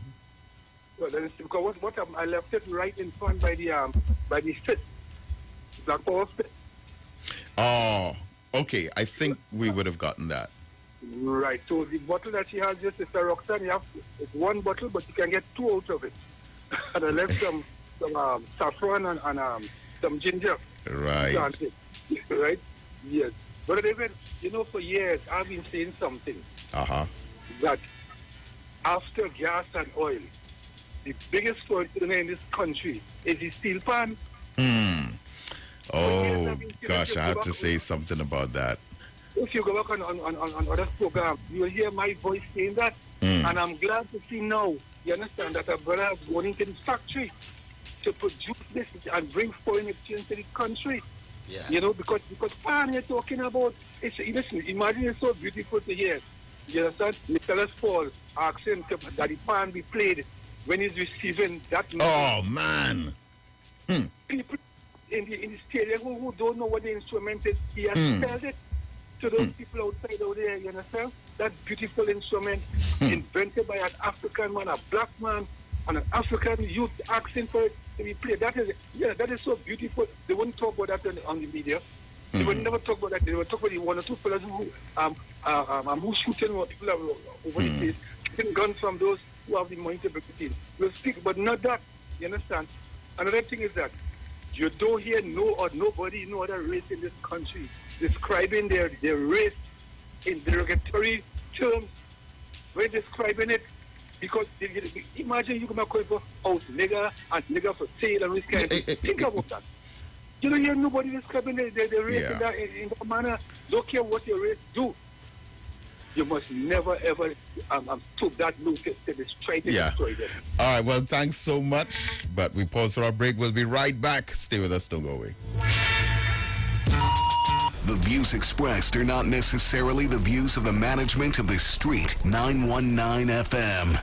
Well, then it's because what happened, I left it right in front by the fit, Black Power fit. Oh, okay. I think we would have gotten that. Right. So the bottle that she has, just Sister Roxanne, it's one bottle, but you can get 2 out of it. And I left some saffron and some ginger. Right. Right. Yes. But David, for years I've been saying something. That after gas and oil, the biggest fuel in this country is the steel pan. Oh, gosh, I have to say something about that. If you go back on other programs, you will hear my voice saying that. And I'm glad to see now, you understand, that a brother has gone into the factory to produce this and bring foreign exchange to the country. Yeah. Because pan you're talking about, listen, imagine it's so beautiful to hear. You understand? Nicholas Paul asking that the pan be played when he's receiving that money. Oh, man. People in the stadium who don't know what the instrument is, he has told it to those people outside out there, you understand? That beautiful instrument invented by an African man, a black man, and an African youth asking for it to be played. That is so beautiful. They wouldn't talk about that on the media. They would never talk about that. They would talk about the 1 or 2 fellas who shooting people over the place, getting guns from those who have the money to break the team. We'll speak, but not that. You understand? Another thing is that you don't hear no other race in this country describing their race in derogatory terms. We're describing it because imagine you come out for house nigger and nigger for sale and this kind of thing. Think about that. You don't hear nobody describing their race in that manner. Don't care what your race do. You must never ever stoop that low to destroy them. All right, well, thanks so much. But we pause for our break. We'll be right back. Stay with us. Don't go away. The views expressed are not necessarily the views of the management of the Street 919 FM.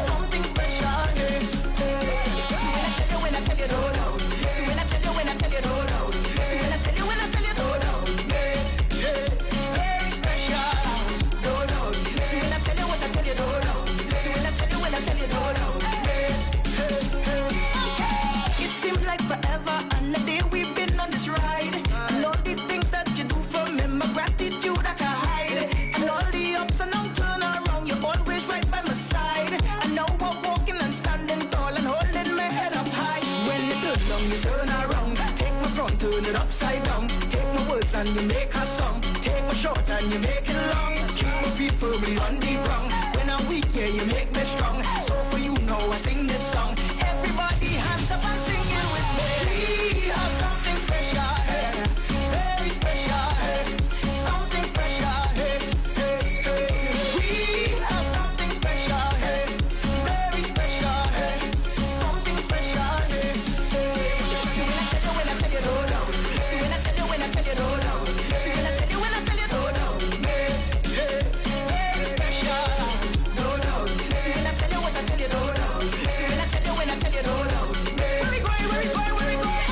Something special. and you make it long. Keep my feet firmly on the ground. When I'm weak, yeah, you make me strong. So for you now, I sing this song. Everybody hands up and sing it with me. We are something special, very special, something special. We are something special, very special, something special. See when I tell you, no doubt. See when I tell you, no doubt. See when I tell you, no doubt. Very special, no doubt. See when I tell you, no doubt. See when I tell you, no doubt. Where we going?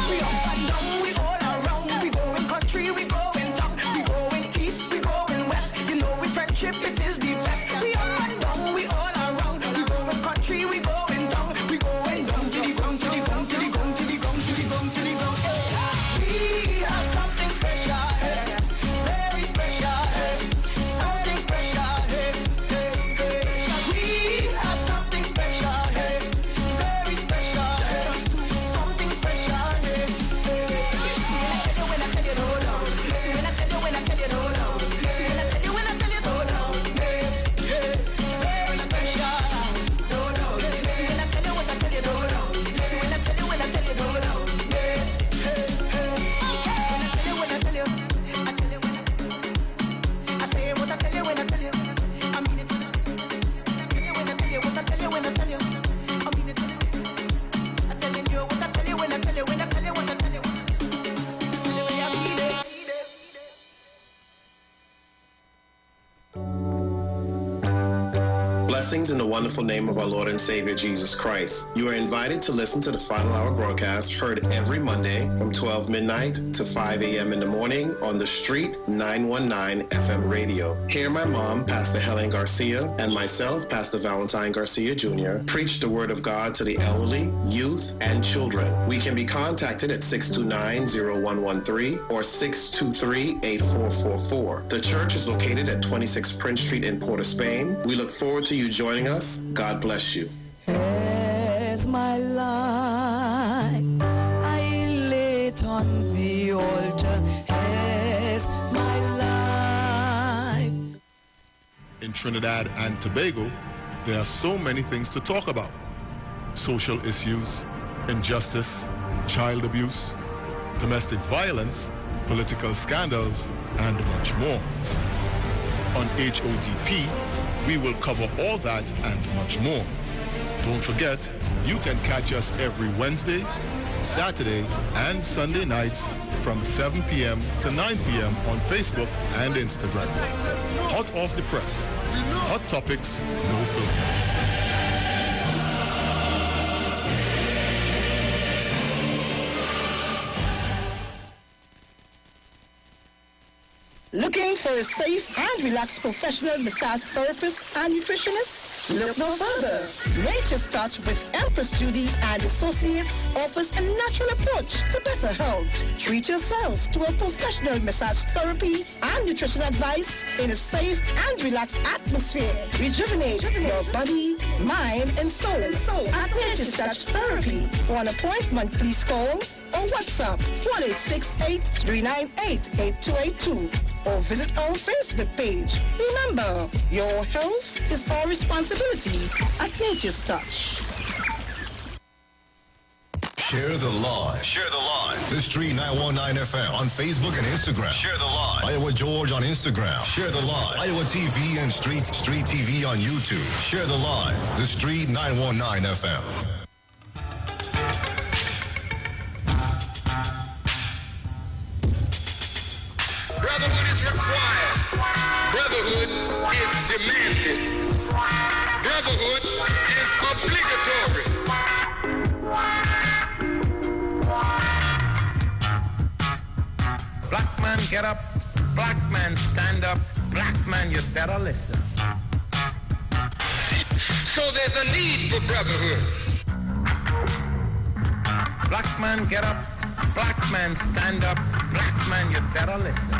We up and down, we all around. We going country, we going down. We going east, we going west. You know with friendship it is the best. We up and down, we all around. We going country, we going down. We going down to the ground, to the ground, to the ground, to the ground, to the ground, to the ground. We are something special, very special, something special. We are something special, very special, something special. See when I tell you, no doubt. See when I tell you, no doubt. See when I tell you, no doubt. Very special, no doubt. See when I tell you, no doubt. See when I tell you, no doubt. Blessings in the wonderful name of our Lord and Savior Jesus Christ. You are invited to listen to the Final Hour broadcast heard every Monday from 12 midnight to 5 a.m. in the morning on the Street 919 FM radio. Here my mom, Pastor Helen Garcia, and myself, Pastor Valentine Garcia Jr., preach the Word of God to the elderly, youth, and children. We can be contacted at 629-0113 or 623-8444. The church is located at 26 Prince Street in Port of Spain. We look forward to you joining us. God bless you. As my life I lay it on the altar, as my life. In Trinidad and Tobago, there are so many things to talk about. Social issues, injustice, child abuse, domestic violence, political scandals, and much more. On HOTP, we will cover all that and much more. Don't forget, you can catch us every Wednesday, Saturday, and Sunday nights from 7 p.m. to 9 p.m. on Facebook and Instagram. Hot off the press. Hot topics, no filter. Looking for a safe and relaxed professional massage therapist and nutritionist? Look no further. Nature's Touch with Empress Judy and Associates offers a natural approach to better health. Treat yourself to a professional massage therapy and nutrition advice in a safe and relaxed atmosphere. Rejuvenate your body, mind, and soul at Nature's Touch Therapy. For an appointment, please call or WhatsApp 1-868-398-8282 or visit our Facebook page. Remember, your health is our responsibility at Nature's Touch. Share the live. Share the live. The Street 919 FM on Facebook and Instagram. Share the live. Iowa George on Instagram. Share the live. Iowa TV and Street TV on YouTube. Share the live. The Street 919 FM. Brotherhood is required. Brotherhood is demanded. Brotherhood is obligatory. Black man, get up. Black man, stand up. Black man, you better listen. So there's a need for brotherhood. Black man, get up. Black man, stand up. Black man, you better listen.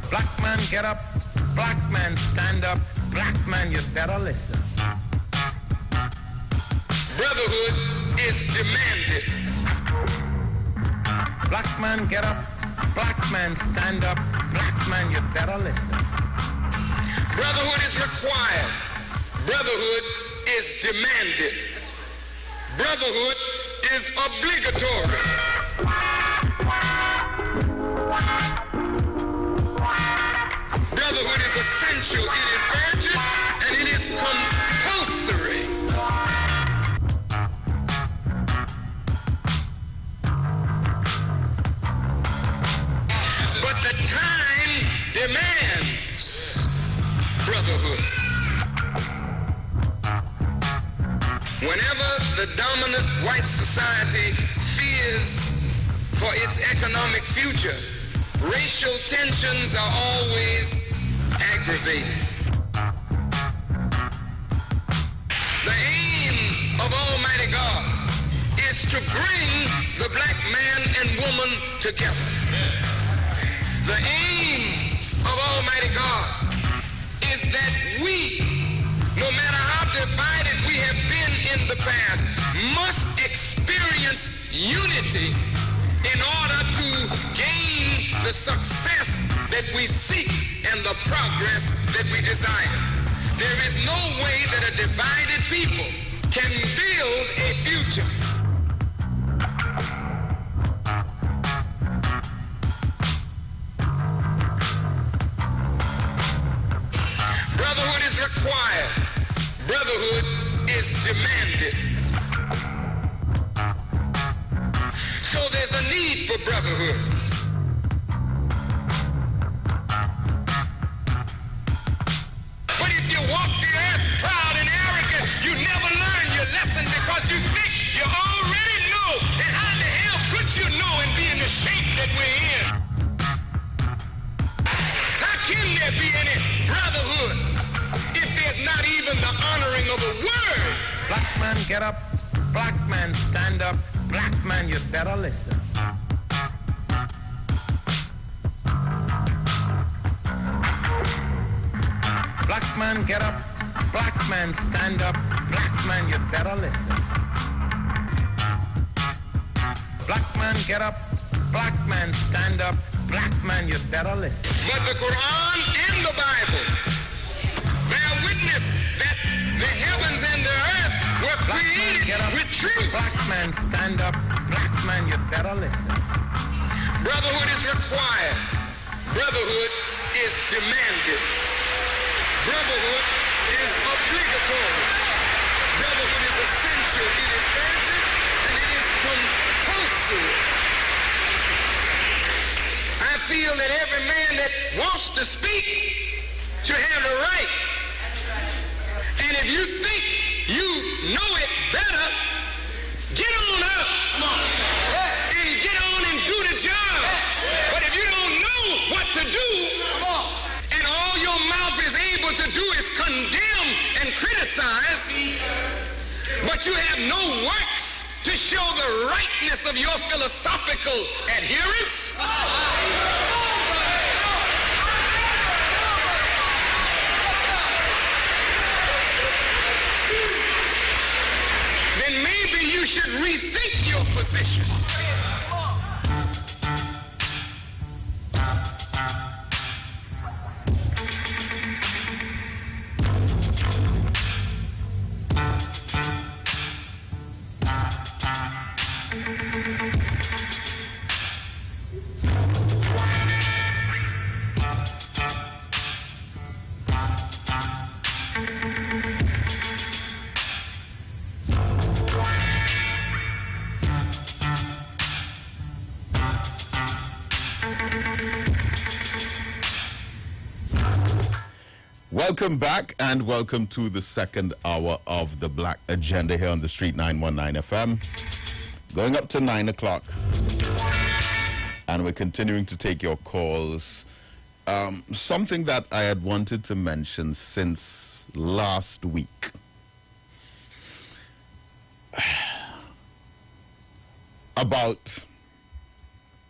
Black man, get up. Black man, stand up. Black man, you better listen. Brotherhood is demanded. Black man, get up. black man stand up, black man you better listen. Brotherhood is required. Brotherhood is demanded. Brotherhood is obligatory. Brotherhood is essential, it is urgent, and it is compulsory. But the time demands brotherhood. Whenever the dominant white society fears for its economic future, racial tensions are always aggravated. The aim of Almighty God is to bring the black man and woman together. The aim of Almighty God is that we, no matter how divided we have been in the past, must experience unity in order to gain the success that we seek and the progress that we desire. There is no way that a divided people can build a future. Brotherhood is required. Brotherhood is demanded. So there's a need for brotherhood. But if you walk the earth proud and arrogant, you never learn your lesson because you think you already know. And how the hell could you know and be in the shape that we're in? How can there be any brotherhood if there's not even the honoring of a word? Black man get up, black man stand up, black man you better listen. Black man get up, black man stand up, black man you better listen. Black man get up, black man stand up, black man you better listen. But the Quran and the Bible bear witness that the heavens and the earth were created with truth. Black man stand up, black man you better listen. Brotherhood is required. Brotherhood is demanded. Brotherhood is obligatory. Brotherhood is essential. It is urgent and it is compulsory. I feel that every man that wants to speak should have the right. And if you think you know it better, get on up and get on and do the job. But if you don't know what to do, and all your mouth is able to do is condemn and criticize, but you have no works to show the rightness of your philosophical adherence, then maybe you should rethink your position. Welcome back and welcome to the second hour of the Black Agenda here on the Street 919 FM. Going up to 9 o'clock. And we're continuing to take your calls. Something that I had wanted to mention since last week. About,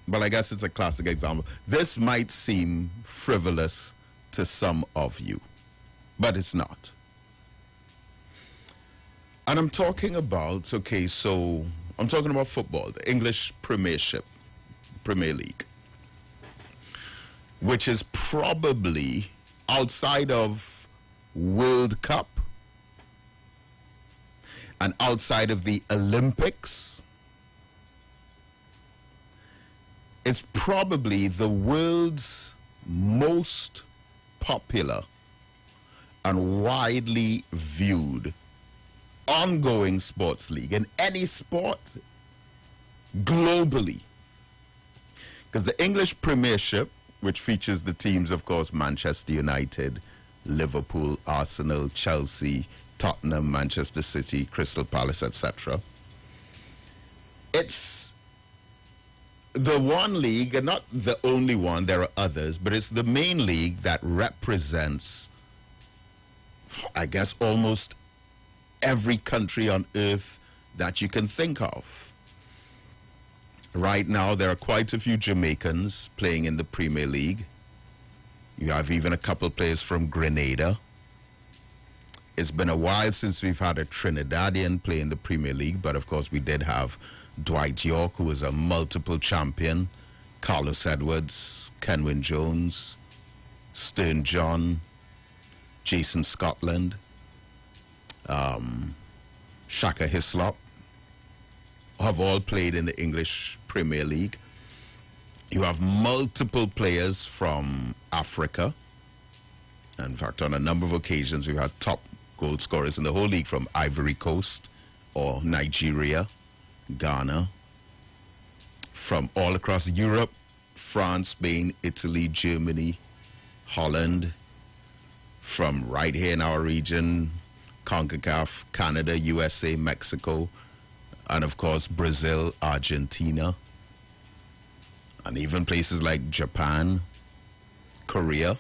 well, I guess it's a classic example. This might seem frivolous to some of you, but it's not. And I'm talking about, okay, so I'm talking about football, the English Premier League. which is probably outside of World Cup and outside of the Olympics, it's probably the world's most popular and widely viewed ongoing sports league in any sport globally. Because the English Premiership, which features the teams, of course, Manchester United, Liverpool, Arsenal, Chelsea, Tottenham, Manchester City, Crystal Palace, etc. It's the one league, and not the only one, there are others, but it's the main league that represents, I guess, almost every country on earth that you can think of. Right now, there are quite a few Jamaicans playing in the Premier League. You have even a couple players from Grenada. It's been a while since we've had a Trinidadian play in the Premier League, but of course we did have Dwight York, who was a multiple champion, Carlos Edwards, Kenwyn Jones, Stern John, Jason Scotland, Shaka Hislop, have all played in the English Premier League. You have multiple players from Africa. In fact, on a number of occasions, we've had top goal scorers in the whole league from Ivory Coast or Nigeria, Ghana, from all across Europe, France, Spain, Italy, Germany, Holland, from right here in our region, CONCACAF, Canada, USA, Mexico, and of course Brazil, Argentina, and even places like Japan, Korea.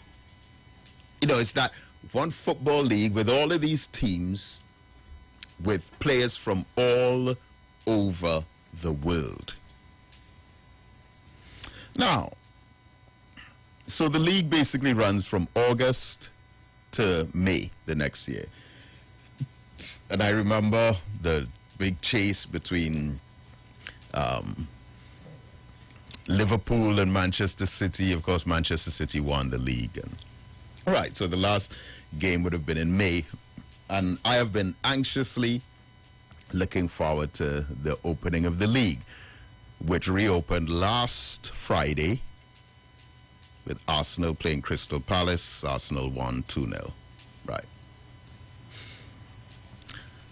You know, it's that one football league with all of these teams with players from all over the world. Now, so the league basically runs from August to May the next year. And I remember the big chase between Liverpool and Manchester City. Of course, Manchester City won the league. And, all right, so the last game would have been in May. And I have been anxiously looking forward to the opening of the league, which reopened last Friday with Arsenal playing Crystal Palace. Arsenal won 2-0. Right.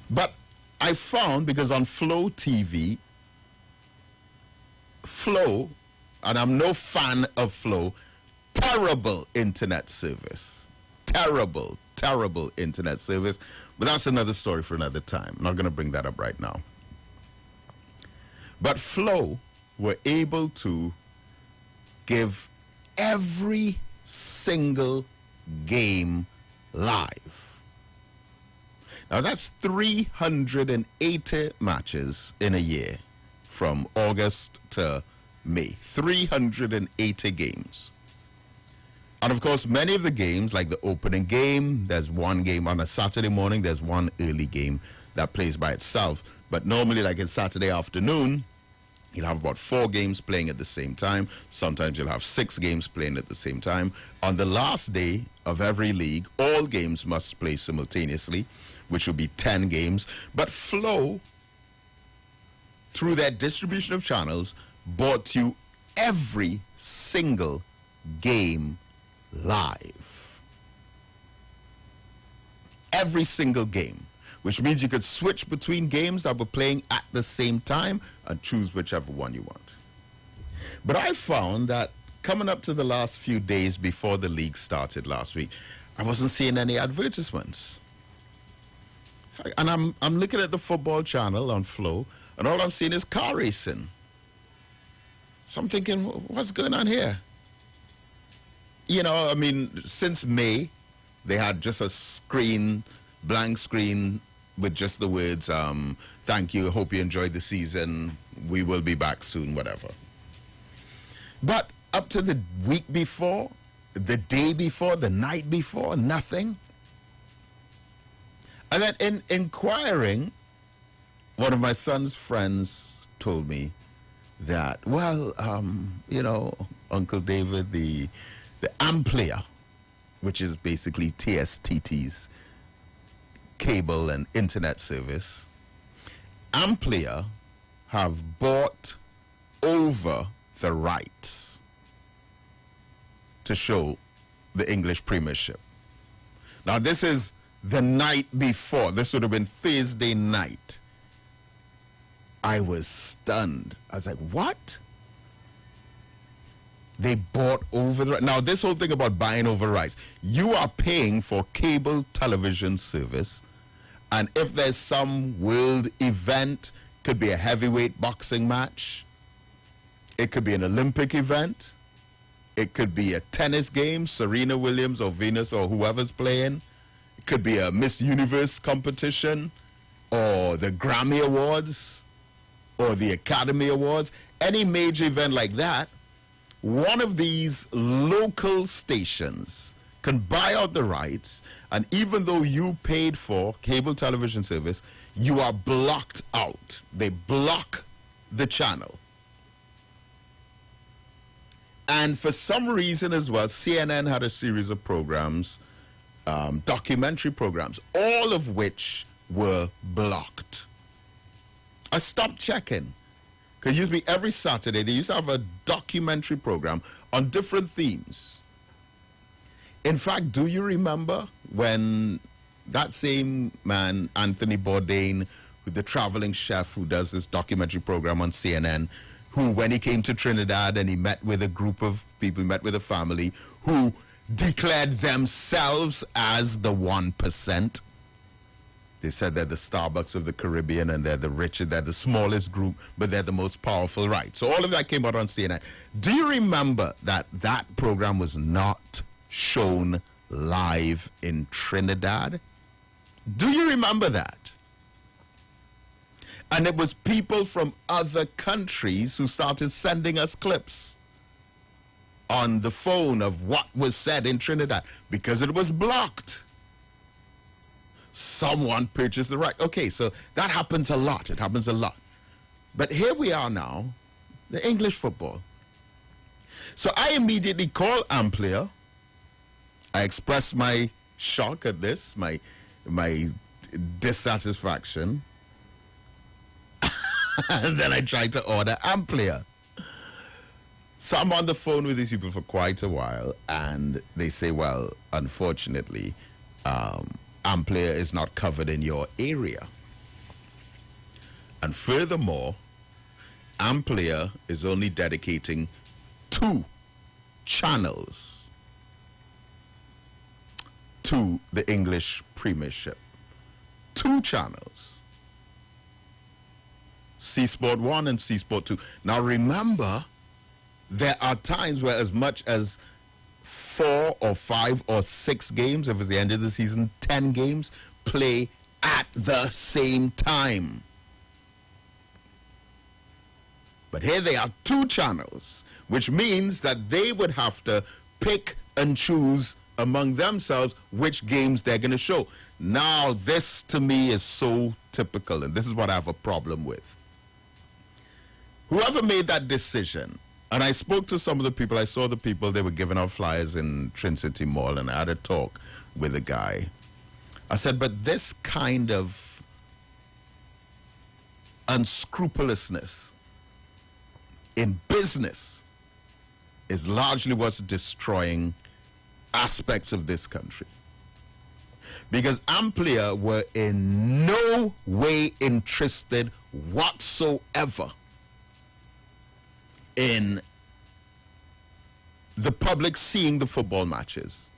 But I found, because on Flow TV, Flow, and I'm no fan of Flow, terrible internet service. Terrible, terrible internet service. But that's another story for another time. I'm not going to bring that up right now. But Flow were able to give every single game live. Now, that's 380 matches in a year from August to May. 380 games. And, of course, many of the games, like the opening game, there's one game on a Saturday morning, there's one early game that plays by itself. But normally, like in Saturday afternoon, you'll have about 4 games playing at the same time. Sometimes you'll have 6 games playing at the same time. On the last day of every league, all games must play simultaneously, which will be 10 games. But Flow, through their distribution of channels, brought you every single game live. Every single game, which means you could switch between games that were playing at the same time and choose whichever one you want. But I found that coming up to the last few days before the league started last week, I wasn't seeing any advertisements. And I'm looking at the football channel on Flow, and all I'm seeing is car racing. So I'm thinking, what's going on here? You know, I mean, since May, they had just a screen, blank screen with just the words, thank you, hope you enjoyed the season, we will be back soon, whatever. But up to the week before, the day before, the night before, nothing. And then in inquiring, one of my son's friends told me that, well, you know, Uncle David, the Amplia, which is basically TSTT's cable and internet service, Amplia have bought over the rights to show the English Premiership. Now, this is the night before. This would have been Thursday night. I was stunned. I was like, what? They bought over the rights. Now, this whole thing about buying over rights, you are paying for cable television service, and if there's some world event, could be a heavyweight boxing match, it could be an Olympic event, it could be a tennis game, Serena Williams or Venus or whoever's playing, it could be a Miss Universe competition, or the Grammy Awards, or the Academy Awards, any major event like that. One of these local stations can buy out the rights, and even though you paid for cable television service, you are blocked out. They block the channel. And for some reason as well, CNN had a series of programs, documentary programs, all of which were blocked. I stopped checking. Because it used to be every Saturday, they used to have a documentary program on different themes. In fact, do you remember when that same man, Anthony Bourdain, the traveling chef who does this documentary program on CNN, who, when he came to Trinidad and he met with a group of people, he met with a family who declared themselves as the 1%. They said they're the Starbucks of the Caribbean and they're the richest, they're the smallest group, but they're the most powerful, right? So all of that came out on CNN. Do you remember that that program was not shown live in Trinidad? Do you remember that? And it was people from other countries who started sending us clips on the phone of what was said in Trinidad because it was blocked. Someone purchased the right. Okay, so that happens a lot. It happens a lot. But here we are now, the English football. So I immediately called Amplia. I expressed my shock at this, my dissatisfaction. And then I tried to order Amplia. So I'm on the phone with these people for quite a while, and they say, well, unfortunately, Amplia is not covered in your area. And furthermore, Amplia is only dedicating 2 channels to the English Premiership. 2 channels. C Sport 1 and C Sport 2. Now remember, there are times where as much as 4 or 5 or 6 games, if it's the end of the season, 10 games, play at the same time. But here they are 2 channels, which means that they would have to pick and choose among themselves which games they're going to show. Now, this to me is so typical, and this is what I have a problem with. Whoever made that decision, and I spoke to some of the people, I saw the people, they were giving out flyers in Trin City Mall, and I had a talk with a guy. I said, but this kind of unscrupulousness in business is largely what's destroying aspects of this country. Because Amplia were in no way interested whatsoever in the public seeing the football matches.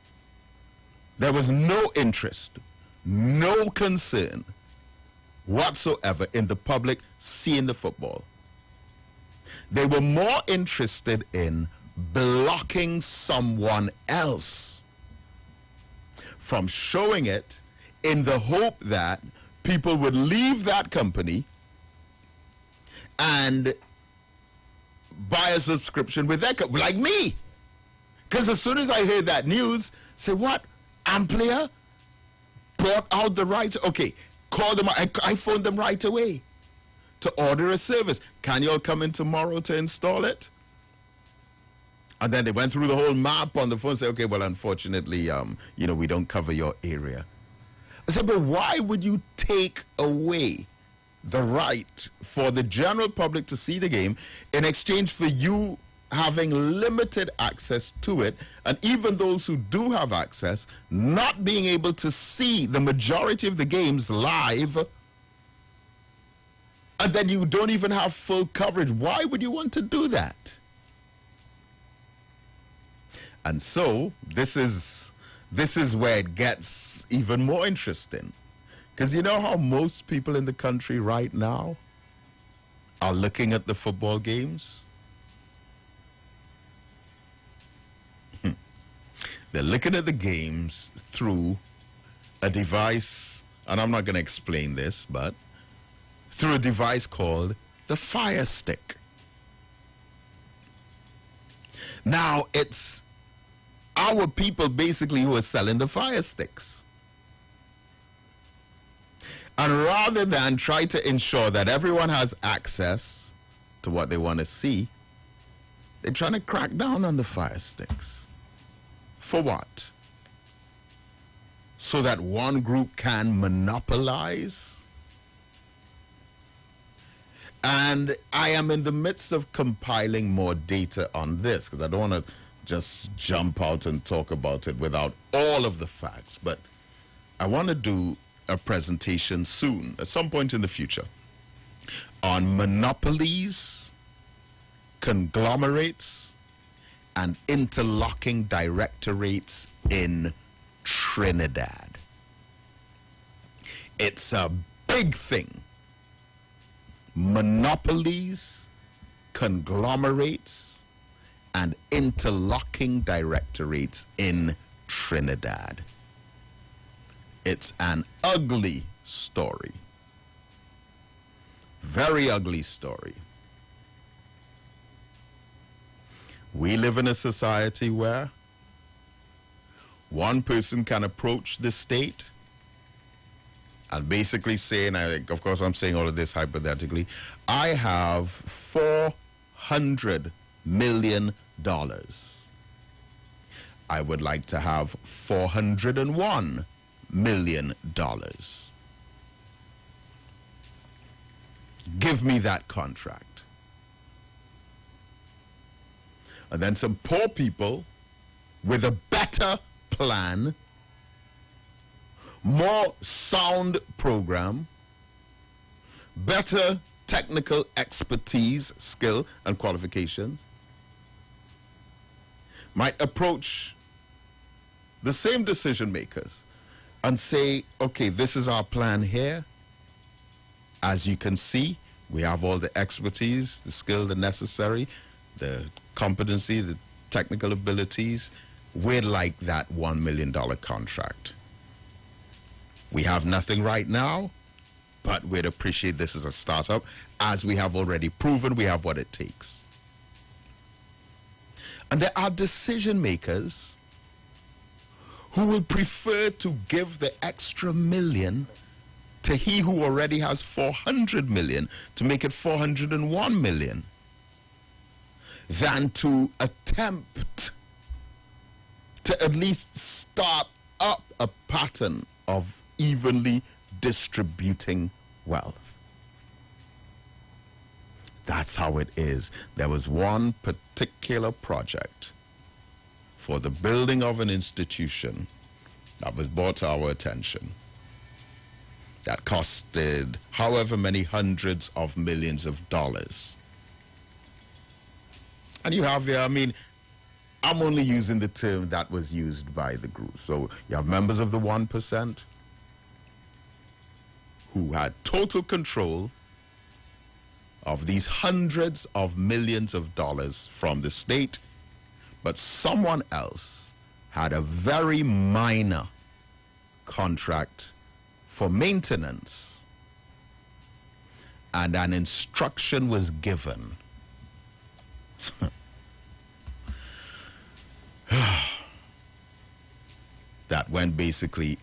There was no interest, no concern whatsoever in the public seeing the football. They were more interested in blocking someone else from showing it in the hope that people would leave that company and buy a subscription with that company, like me. Because as soon as I heard that news, say, what? Amplia brought out the rights? Okay, call them. I phoned them right away to order a service. Can you all come in tomorrow to install it? And then they went through the whole map on the phone and said, okay, well, unfortunately, we don't cover your area. I said, but why would you take away the right for the general public to see the game in exchange for you having limited access to it, and even those who do have access not being able to see the majority of the games live, and then you don't even have full coverage? Why would you want to do that? And so this is where it gets even more interesting, because you know how most people in the country right now are looking at the football games? They're looking at the games through a device, and I'm not going to explain this, but through a device called the Fire Stick. Now, it's our people basically who are selling the Fire Sticks. And rather than try to ensure that everyone has access to what they want to see, they're trying to crack down on the Fire Sticks. For what? So that one group can monopolize? And I am in the midst of compiling more data on this, because I don't want to just jump out and talk about it without all of the facts. But I want to do a presentation soon, at some point in the future, on monopolies, conglomerates, and interlocking directorates in Trinidad. It's a big thing. Monopolies, conglomerates, and interlocking directorates in Trinidad. It's an ugly story. Very ugly story. We live in a society where one person can approach the state and basically say, and of course I'm saying all of this hypothetically, I have $400 million. I would like to have $401 million. Give me that contract. And then some poor people with a better plan, more sound program, better technical expertise, skill, and qualification, might approach the same decision makers and say, okay, this is our plan here. As you can see, we have all the expertise, the skill, the necessary, the competency, the technical abilities. We'd like that $1 million contract. We have nothing right now, but we'd appreciate this as a startup, as we have already proven we have what it takes. And there are decision makers who will prefer to give the extra million to he who already has 400 million to make it 401 million, than to attempt to at least start up a pattern of evenly distributing wealth. That's how it is. There was one particular project for the building of an institution that was brought to our attention that costed however many hundreds of millions of dollars. And you have here, I mean, I'm only using the term that was used by the group. So you have members of the 1% who had total control of these hundreds of millions of dollars from the state, but someone else had a very minor contract for maintenance, and an instruction was given that when basically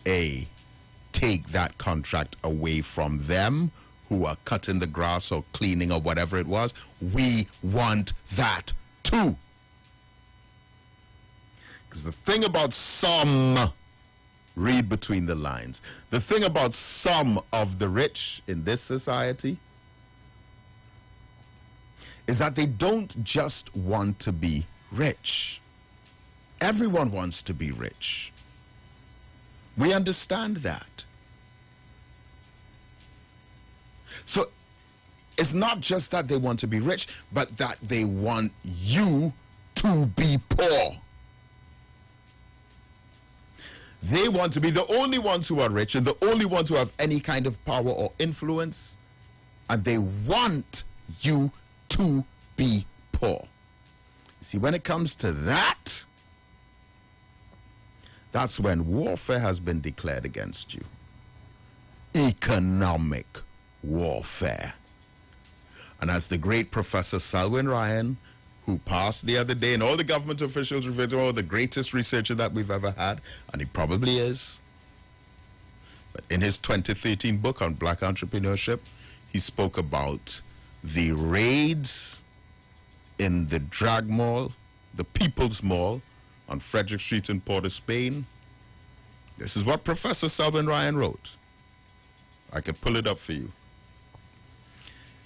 take that contract away from them who are cutting the grass or cleaning or whatever it was. We want that too. Because the thing about some, read between the lines, the thing about some of the rich in this society is that they don't just want to be rich. Everyone wants to be rich. We understand that. So it's not just that they want to be rich, but that they want you to be poor. They want to be the only ones who are rich and the only ones who have any kind of power or influence, and they want you to be poor. See, when it comes to that, that's when warfare has been declared against you. Economic warfare. And as the great Professor Selwyn Ryan, who passed the other day, and all the government officials referred to, the greatest researcher that we've ever had, and he probably is. But in his 2013 book on black entrepreneurship, he spoke about the raids in the drag mall, the People's Mall, on Frederick Street in Port of Spain. This is what Professor Selwyn Ryan wrote. I could pull it up for you.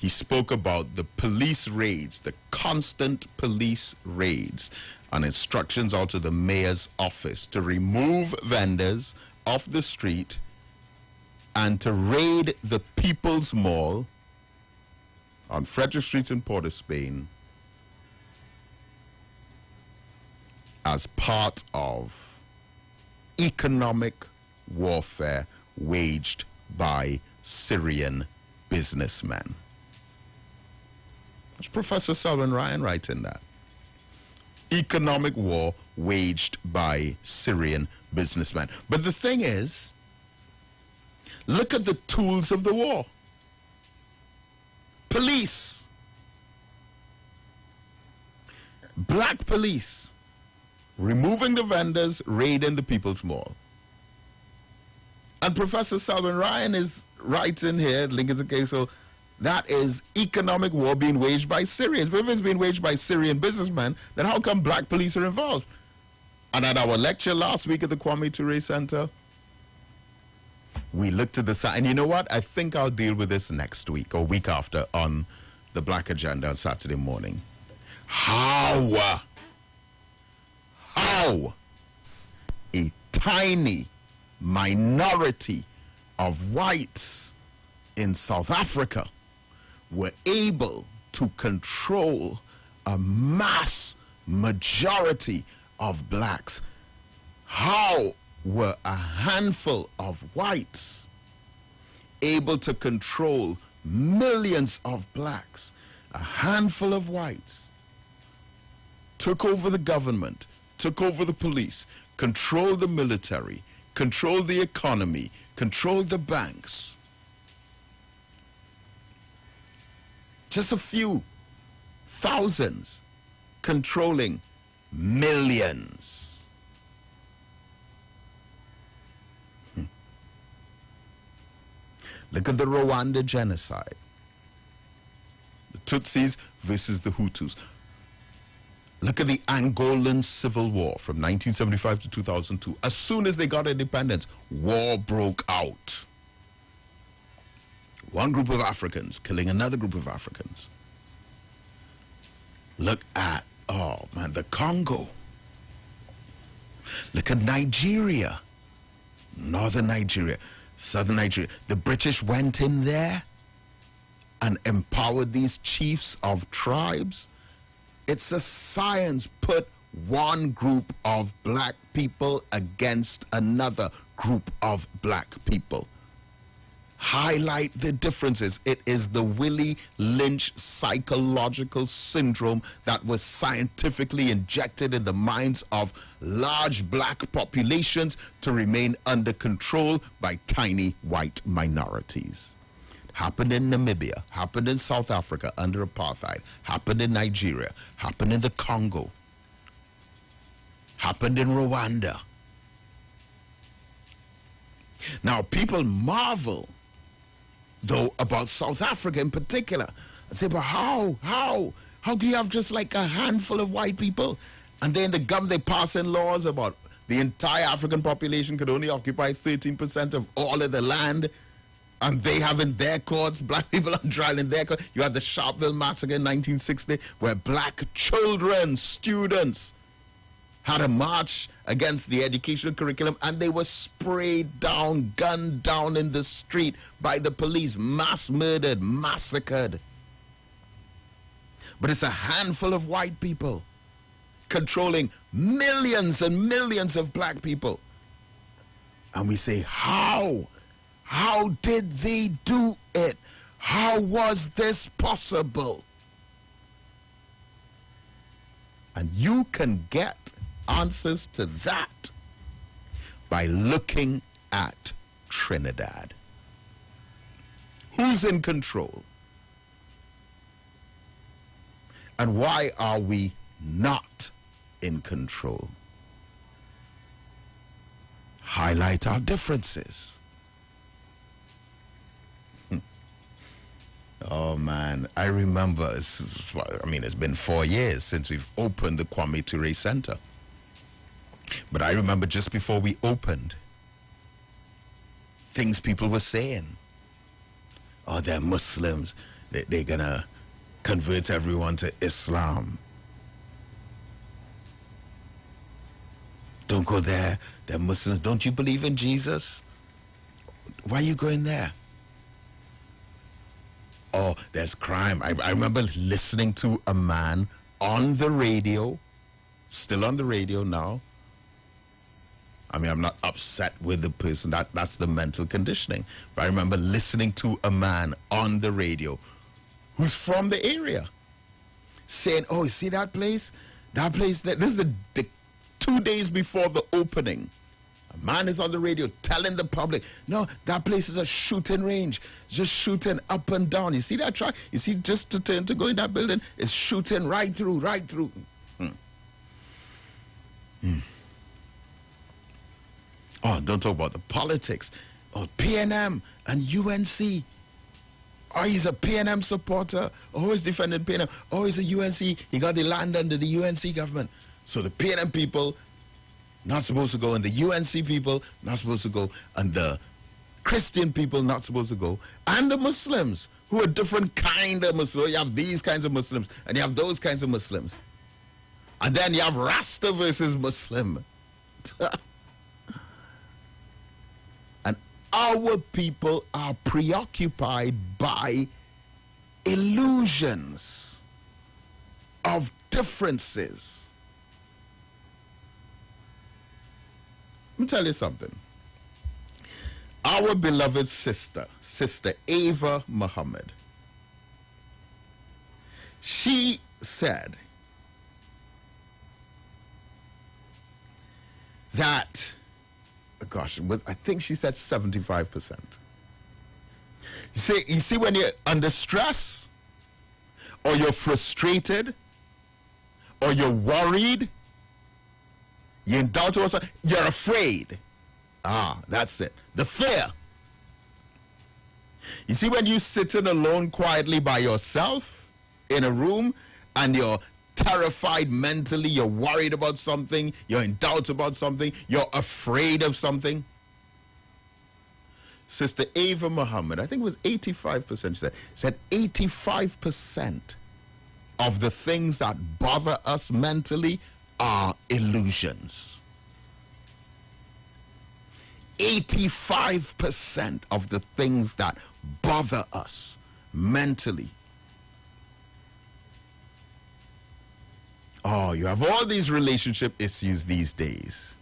He spoke about the police raids, the constant police raids, and instructions out to the mayor's office to remove vendors off the street and to raid the People's Mall on Frederick Street in Port of Spain as part of economic warfare waged by Syrian businessmen. That's Professor Selwyn Ryan writing that. Economic war waged by Syrian businessmen. But the thing is, look at the tools of the war. Police. Black police. Removing the vendors, raiding the People's Mall. And Professor Selwyn Ryan is writing here, Lincoln's case, so that is economic war being waged by Syrians. But if it's being waged by Syrian businessmen, then how come black police are involved? And at our lecture last week at the Kwame Ture Center, we looked at the side. And you know what? I think I'll deal with this next week or week after on the Black Agenda on Saturday morning. How a tiny minority of whites in South Africa were able to control a mass majority of blacks. How were a handful of whites able to control millions of blacks? A handful of whites took over the government, took over the police, controlled the military, controlled the economy, controlled the banks. Just a few thousands controlling millions. Look at the Rwanda genocide. The Tutsis versus the Hutus. Look at the Angolan Civil War from 1975 to 2002. As soon as they got independence, war broke out. One group of Africans killing another group of Africans. Look at, the Congo. Look at Nigeria. Northern Nigeria, southern Nigeria. The British went in there and empowered these chiefs of tribes. It's a science. Put one group of black people against another group of black people. Highlight the differences. It is the Willie Lynch psychological syndrome that was scientifically injected in the minds of large black populations to remain under control by tiny white minorities. Happened in Namibia, happened in South Africa under apartheid, happened in Nigeria, happened in the Congo, happened in Rwanda. Now, people marvel, though, about South Africa in particular. I say, but how can you have just like a handful of white people And then the government, they pass in laws about the entire African population could only occupy 13% of all of the land. And they have in their courts, black people on trial in their court. You had the Sharpeville massacre in 1960, where black children, students, had a march against the educational curriculum, and they were sprayed down, gunned down in the street by the police, mass murdered, massacred. But it's a handful of white people controlling millions and millions of black people. And we say, how? How did they do it? How was this possible? And you can get answers to that by looking at Trinidad. Who's in control? And why are we not in control? Highlight our differences. Oh man, I remember, it's been 4 years since we've opened the Kwame Ture Center. But I remember just before we opened, things people were saying. Oh, they're Muslims. They're going to convert everyone to Islam. Don't go there. They're Muslims. Don't you believe in Jesus? Why are you going there? Oh, there's crime. I remember listening to a man on the radio, still on the radio now. I mean, I'm not upset with the person. That's the mental conditioning. But I remember listening to a man on the radio who's from the area saying, oh, you see that place? That place, this is the 2 days before the opening. A man is on the radio telling the public, no, that place is a shooting range. Just shooting up and down. You see that track? You see, just to turn to go in that building, it's shooting right through. Oh, don't talk about the politics. Oh, PNM and UNC. Oh, he's a PNM supporter. Oh, he's defending PNM. Oh, he's a UNC. He got the land under the UNC government. So the PNM people not supposed to go, and the UNC people not supposed to go, and the Christian people not supposed to go, and the Muslims, who are different kind of Muslims. You have these kinds of Muslims, and you have those kinds of Muslims. And then you have Rasta versus Muslim. And our people are preoccupied by illusions of differences. Let me tell you something. Our beloved Sister Iwer Muhammad, she said that, gosh, I think she said 75%. You see, when you're under stress, or you're frustrated, or you're worried, you're in doubt about something, you're afraid. Ah, that's it. The fear. You see, when you're sitting alone quietly by yourself in a room and you're terrified mentally, you're worried about something, you're in doubt about something, you're afraid of something. Sister Iwer Muhammad, I think it was 85%, she said 85% of the things that bother us mentally are illusions. 85% of the things that bother us mentally. Oh, you have all these relationship issues these days.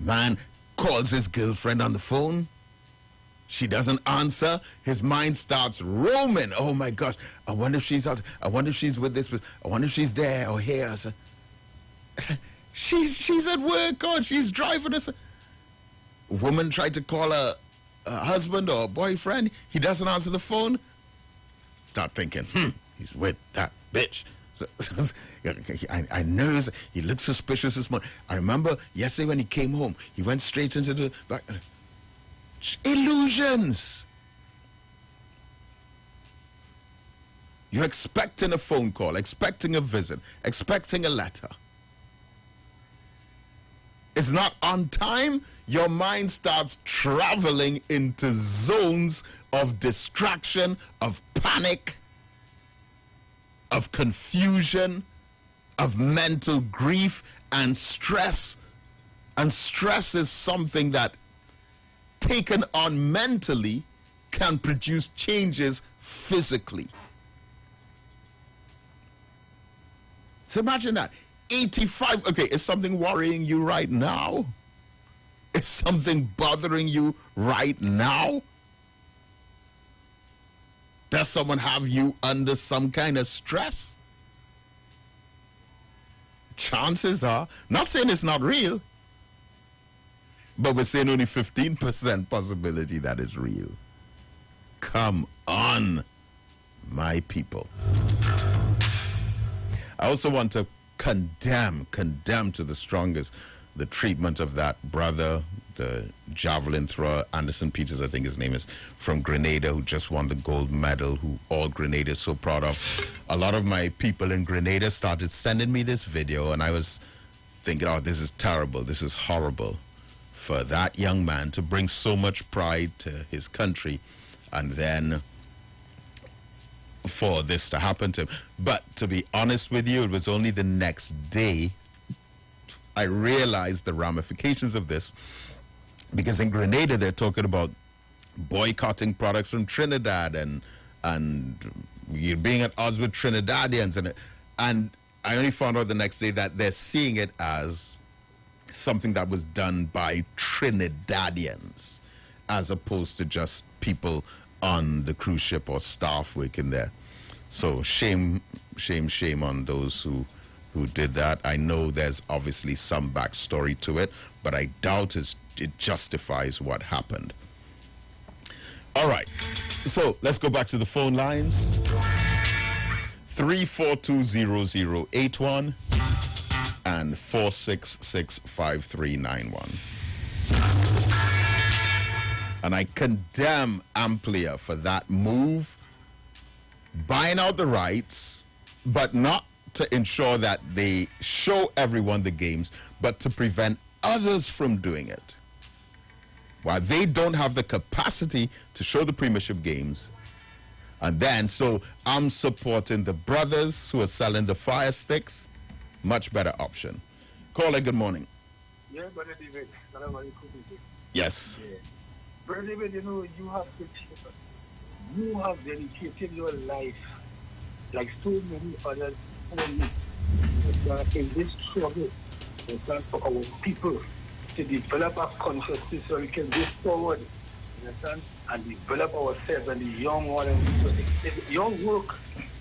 Man calls his girlfriend on the phone. She doesn't answer. His mind starts roaming. Oh my gosh, I wonder if she's out. I wonder if she's with this. I wonder if she's there or here. She's at work. God, she's driving us. A woman tried to call a husband or a boyfriend. He doesn't answer the phone. Start thinking, he's with that bitch. I know he looked suspicious this morning. I remember yesterday when he came home, he went straight into the back. Illusions. You're expecting a phone call, expecting a visit, expecting a letter. It's not on time, your mind starts traveling into zones of distraction, of panic, of confusion, of mental grief and stress. And stress is something that, taken on mentally, can produce changes physically. So imagine that. 85, okay, is something worrying you right now? Is something bothering you right now? Does someone have you under some kind of stress? Chances are, not saying it's not real, but we're saying only 15% possibility that is real. Come on, my people. I also want to condemn to the strongest the treatment of that brother, the javelin thrower, Anderson Peters, I think his name is, from Grenada, who just won the gold medal, who all Grenada is so proud of. A lot of my people in Grenada started sending me this video, and I was thinking, oh, this is terrible, this is horrible for that young man to bring so much pride to his country and then for this to happen to him. But to be honest with you, it was only the next day I realized the ramifications of this, because in Grenada they're talking about boycotting products from Trinidad and you're being at odds with Trinidadians, and I only found out the next day that they're seeing it as something that was done by Trinidadians as opposed to just people on the cruise ship or staff working there. So shame on those who did that. I know there's obviously some backstory to it, but I doubt it justifies what happened. All right, so let's go back to the phone lines. 3420081 and 4665391. And I condemn Amplia for that move, buying out the rights, but not to ensure that they show everyone the games, but to prevent others from doing it. While they don't have the capacity to show the Premiership games, and then, so I'm supporting the brothers who are selling the Fire Sticks. Much better option. Caller, good morning. Yeah, Brother David. Yes. Yeah. Brother David, you know, you have dedicated your life like so many others in this struggle for our people to develop a consciousness so we can go forward, understand, and develop ourselves and the young one. Your work,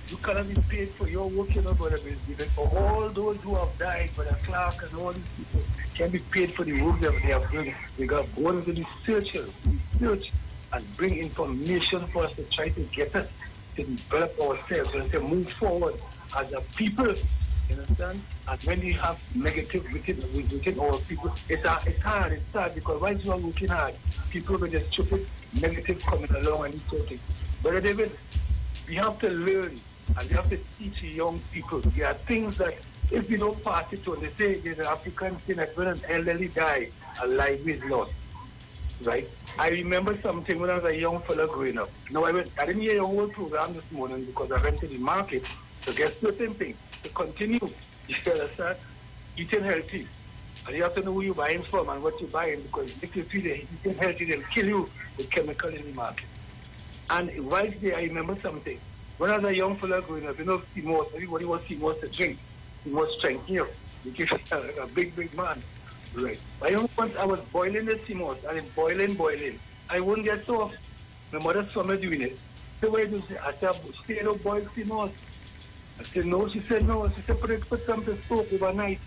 you cannot be paid for your work, you know, Brother David. For all those who have died, Brother Clark and all these people can be paid for the work that they have done. They got born into the research and bring information for us to try to get us to develop ourselves and to move forward as a people, you understand? And when we have negative within our people, it's hard, it's sad, because while you are working hard, people with just stupid negative coming along and this sort of thing. Brother David, we have to learn and we have to teach young people. There are things that if we don't pass it on, they say there's an African saying that when an elderly die, a life is lost. Right? I remember something when I was a young fellow growing up. Now, I didn't hear your whole program this morning because I went to the market to get certain things to continue. You understand? Eating healthy. And you have to know who you're buying from and what you're buying, because if you feel eating healthy, they'll kill you with chemical in the market. And right there, I remember something. When I was a young fellow growing up, you know, Seymour, everybody wants Seymour to drink. Seymour strength here. You give a big man. Right. I once I was boiling the Seymour, and it's boiling. I wouldn't get soft. My mother saw me doing it. So why do you say? I said, stay no boil Seymour. I said, no. She said, no. She said, put some to soak overnight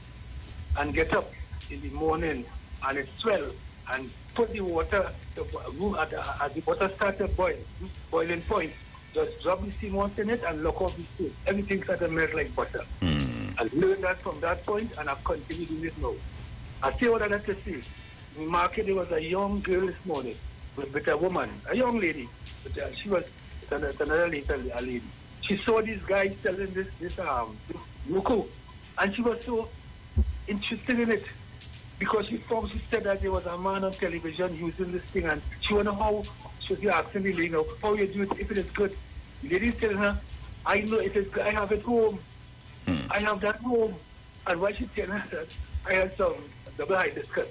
and get up in the morning and it swell and put the water at the water starts to boil, boiling point. Just drop the Seymour in it and lock off the stove. Everything starts to melt like butter. I learned that from that point and I've continued doing it now. I see what I have to say. In the market, there was a young girl this morning with a woman, a young lady. But she was another lady. she saw these guys selling this Roku, and she was so interested in it because she said that there was a man on television using this thing, and she wonder how. She was asking the lady, how you do it if it is good. The lady is telling her, I know it is good. I have it home. I have that home. And why she telling her that I had some double hibiscus.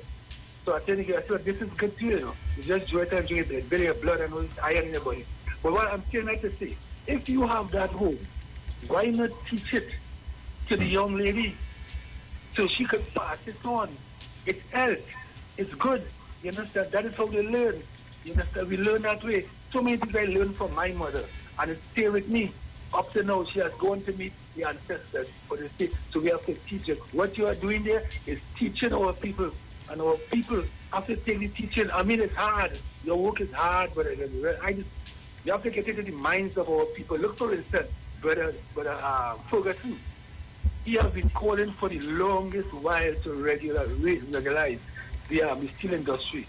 So I tell you, I said, this is good too, you know. You just do it and drink it, build your blood and all this iron in your body. But what I'm telling her to say, if you have that home, why not teach it to the young lady so she could pass it on? It's health. It's good. You understand? That is how they learn. You understand? We learn that way. So many things I learned from my mother, and it stay with me. Up to now, she has gone to meet the ancestors for the state. So we have to teach it. What you are doing there is teaching our people, and our people have to take the teaching. I mean, it's hard. Your work is hard, but you have to get into the minds of our people. Look, for instance, brother Ferguson. He has been calling for the longest while to regularize the steel industry.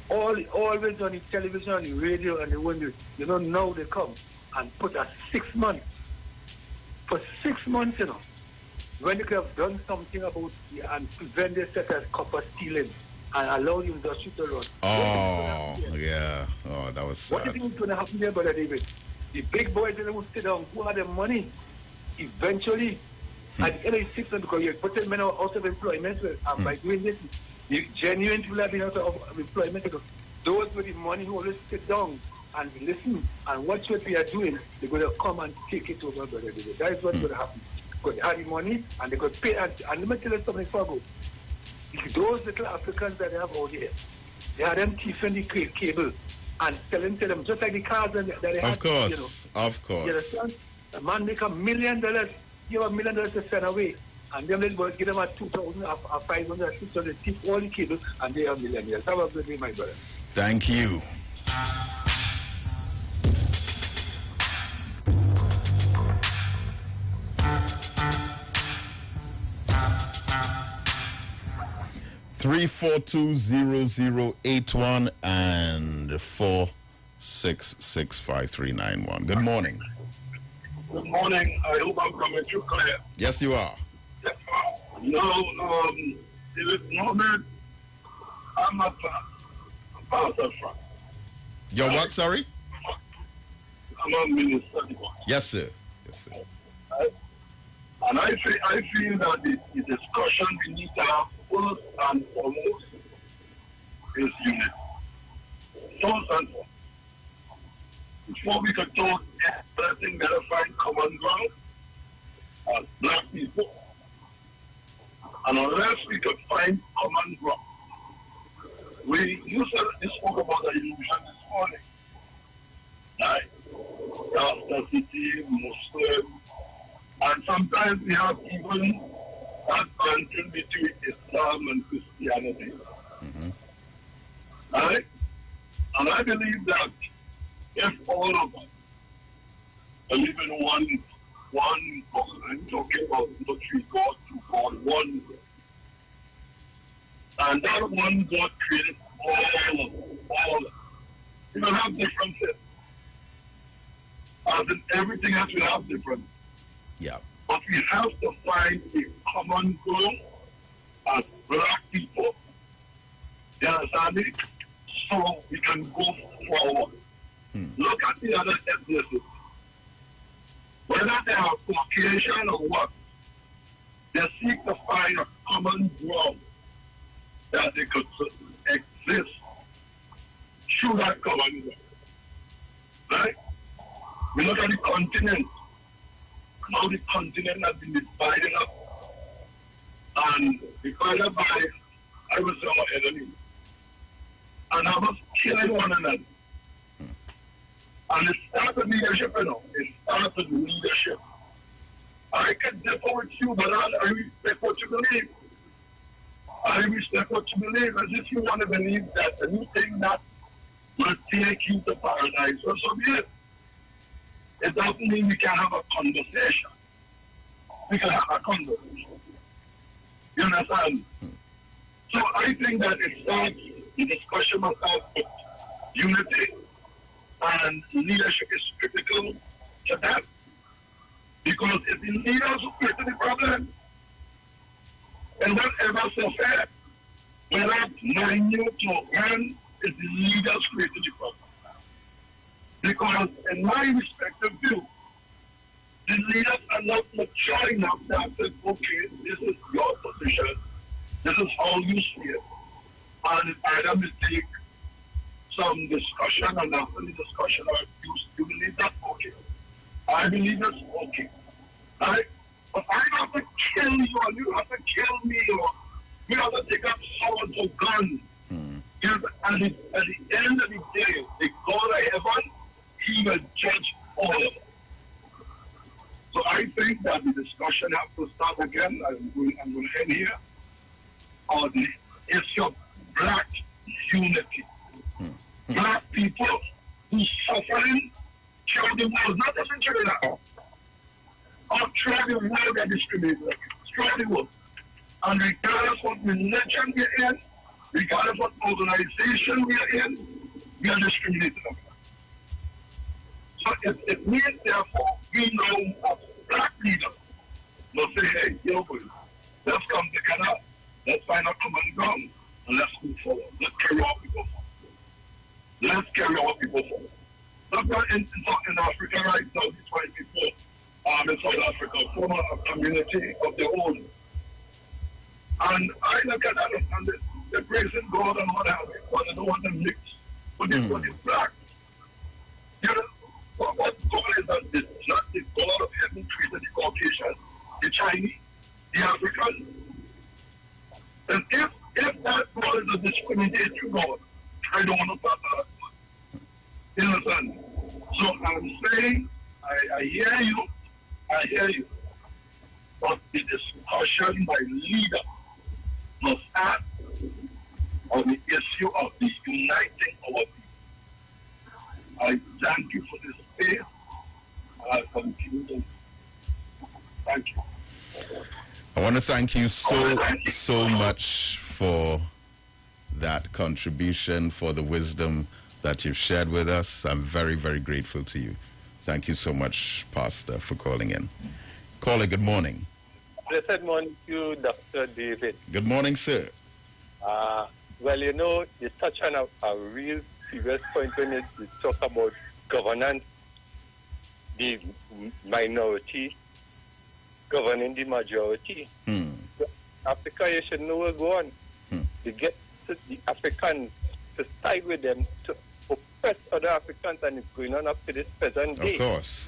Always on the television, on the radio, and the window. You know, now they come and put a 6 months. For 6 months, you know, when they could have done something about and prevent this such as copper stealing and allow the industry to run. Oh, yeah. Oh, that was sad. What do you think is going to happen there, Brother David? The big boys that will sit down, who have the money, eventually, at the end of the 6 months, because you're putting men out of employment, and by doing this, the genuine people have been out of employment. Those with the money who always sit down and listen and watch what we are doing, they're going to come and take it over, Brother David. That is what's going to happen. Because they have the money and they could pay. And let me tell you something, Fargo. Those little Africans that they have out here, they had them thieving the cable and selling to them, just like the cars that they had. Of course, you know. of course. You understand? A man make $1 million, give $1 million to send away. And them little boys give them a 2,000, a 500, 600, keep all the cables, and they are millionaires. Have a good day, my brother. Thank you. (3420081) and 4665391. Good morning. Good morning. I hope I'm coming through clear. Yes, you are. No, David Mohammed, I'm not a pastor from. You're what, sorry? I'm a minister. Yes, sir. Yes, sir. And I feel that the discussion we need to have first and foremost is unity. First and foremost. Before we could talk everything, better find common ground as black people. And unless we could find common ground, you spoke about the illusion this morning. Right? Chastity, Muslim, and sometimes we have even that tension between Islam and Christianity. Right? And I believe that if all of us live in one God, I'm talking about the three gods, two God, one God. And that one God created all of us. We don't have differences. As in everything else, we have differences. Yeah. But we have to find a common goal as black people. You understand me? So we can go forward. Look at the other ethnicities. Whether they are Caucasian or what, they seek to find a common ground that they could exist through that common ground. Right? We look at the continent. How the continent has been divided up. And divided by, I would say, our enemy. And I was killing one another. And it starts with leadership, you know. It starts with leadership. I can differ with you, but I respect what you believe. I respect what you believe. As if you want to believe that anything that will take you to paradise, so be it. It doesn't mean we can have a conversation. We can have a conversation. You understand? So I think that it starts, the discussion must start with unity, and leadership is critical to that. Because it's the leaders who created the problem. And whatever success, whether minute or grand, it's the leaders who created the problem. Because in my respective view, the leaders are not mature enough that say, okay, this is your position, this is how you see it. And if either mistake some discussion and after the discussion or you believe that's okay. I believe that's okay. Right? But I have to kill you or you have to kill me or you have to take up someone's gun. Yes, at the end of the day, the God of heaven, he will judge all of us. So I think that the discussion has to start again. I'm going to end here on the issue of black unity. Black people who suffering throughout the world, not just in Trinidad, or throughout the world they're discriminated, throughout the world. And regardless what religion we're in, regardless what organization we're in, we are discriminated against. So it means, therefore, we know as black leaders will say, hey, let's come together, let's find a common ground, and let's move forward. Let's carry our people forward. Let's carry our people forward. Look at in Africa right now, these white people in South Africa form a community of their own. And I look at that and they're praising God and what have you, but they don't want to mix with the black. You know, what God is that it's not the God of heaven created the Caucasian, the Chinese, the African. And if that God is a discriminatory God, I don't want to talk about that. You understand? So I'm saying, I hear you, but the discussion by leader must start on the issue of the uniting our people. I thank you for this space. I continue to thank you. I want to thank you so much for that contribution, for the wisdom that you've shared with us. I'm very, very grateful to you. Thank you so much, Pastor, for calling in. Caller, good morning. Blessed morning to you, Dr. David. Good morning, sir. Well, you know, you touch on a real serious point when you talk about governance, the minority governing the majority. Africa, you should know where go on. To get the Africans to side with them, to oppress other Africans, and it's going on up to this present day. Of course.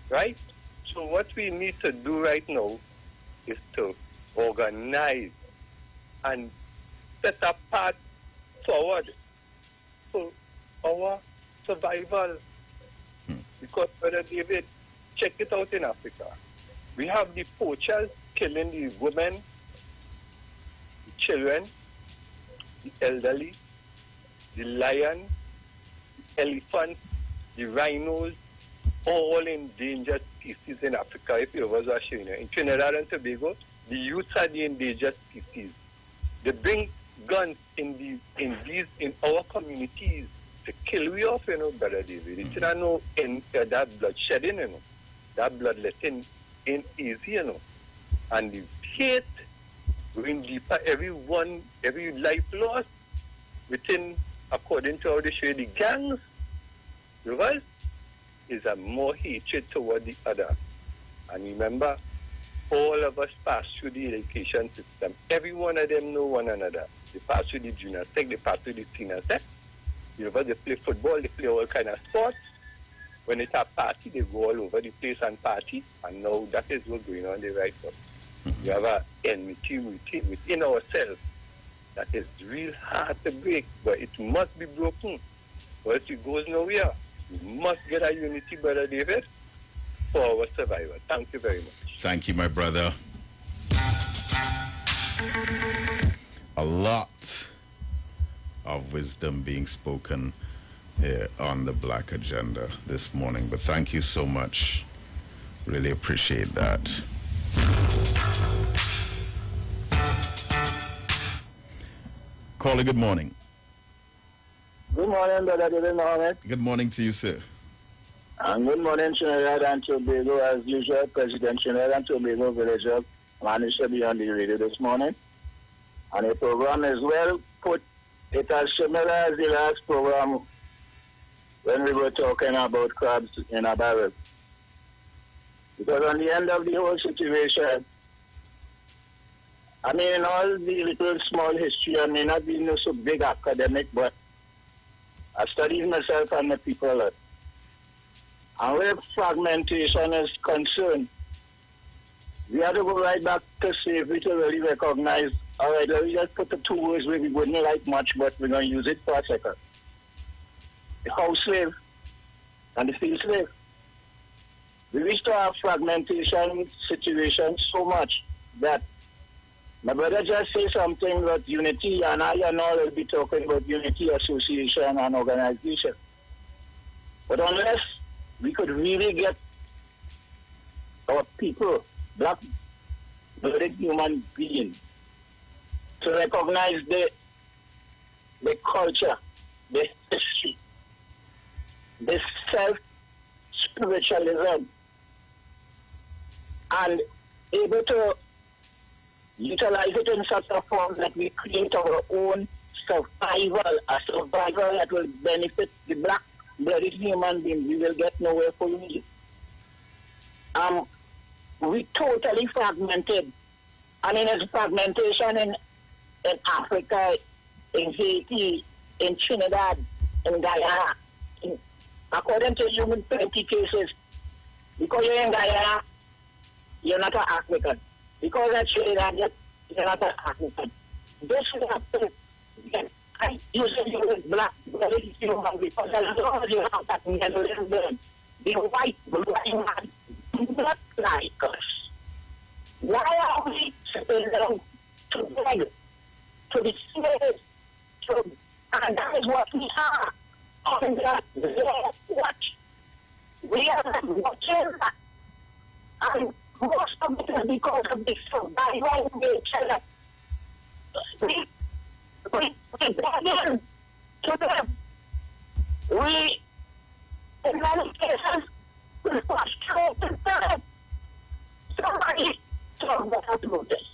Right? So what we need to do right now is to organize and set a path forward for our survival. Because, Brother David, check it out in Africa. We have the poachers killing the women, the children, the elderly, the lion, the elephants, the rhinos, all endangered species in Africa. If you was watching, in Trinidad and Tobago, the youths are the endangered species. They bring guns in our communities to kill we off, Brother David. It's not no that bloodshedding, that bloodletting ain't easy, And the hate going deeper, every life lost within, according to how they show the gangs, right, is a more hatred toward the other. And remember, all of us pass through the education system. Every one of them know one another. They pass through the junior sec, they pass through the senior sec. They play football, they play all kind of sports. When it's a party, they go all over the place and party. And now that is what's going on there right now. We have an enmity within ourselves that is real hard to break, but it must be broken. Or else it goes nowhere. We must get a unity, Brother David, for our survival. Thank you very much. Thank you, my brother. A lot of wisdom being spoken here on the Black Agenda this morning, but thank you so much. Really appreciate that. Caller, good morning. Good morning, Brother David Mohammed. Good morning to you, sir. And good morning, Trinidad and Tobago. As usual, President Trinidad and Tobago Villager managed to be on the radio this morning. And the program is well put. It is similar as the last program when we were talking about crabs in a barrel. Because on the end of the whole situation, I mean, in all the little small history, I may not be so big academic, but I studied myself and the people a lot. And where fragmentation is concerned, we have to go right back to slavery to really recognize, all right, let me just put the two words where we wouldn't like much, but we're going to use it for a second. The house slave and the field slave. We reached to our fragmentation situation so much that my brother just say something about unity, and I and all will be talking about unity, association, and organization. But unless we could really get our people, black-blooded human beings, to recognize the culture, the history, the self-spiritualism, and able to utilize it in such a form that we create our own survival, a survival that will benefit the black-blooded human being, we will get nowhere for you. We totally fragmented. I mean, it's fragmentation in Africa, in Haiti, in Trinidad, in Guyana. According to human 20 cases, because you're in Guyana, you're not an African. Because of Trinidad, you're not an African. This is happening. I usually use black human because as long as you have that Netherlands blood, the white man do not like us. Why are we sitting down to beg, to be slaves, and that is what we are. And watch. We are not watching that. And most of it is because of the survival nature. We begin to them. We, in many cases, we frustrate them. Somebody talk about this.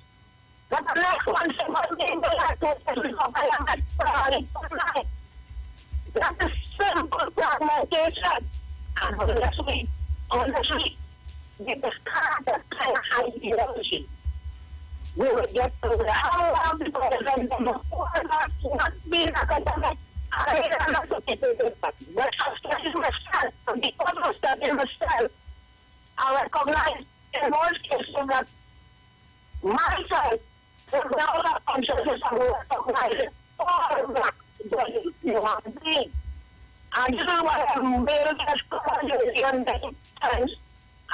But the next one, somebody will have to that is simple fragmentation. And honestly, with the kind of ideology, we will get to the how because of the not being academic. I am not a people, but I study myself. And because I study myself, I recognize in most cases that myself, the other consciousness of recognizing all that human being. And this is why I'm very and times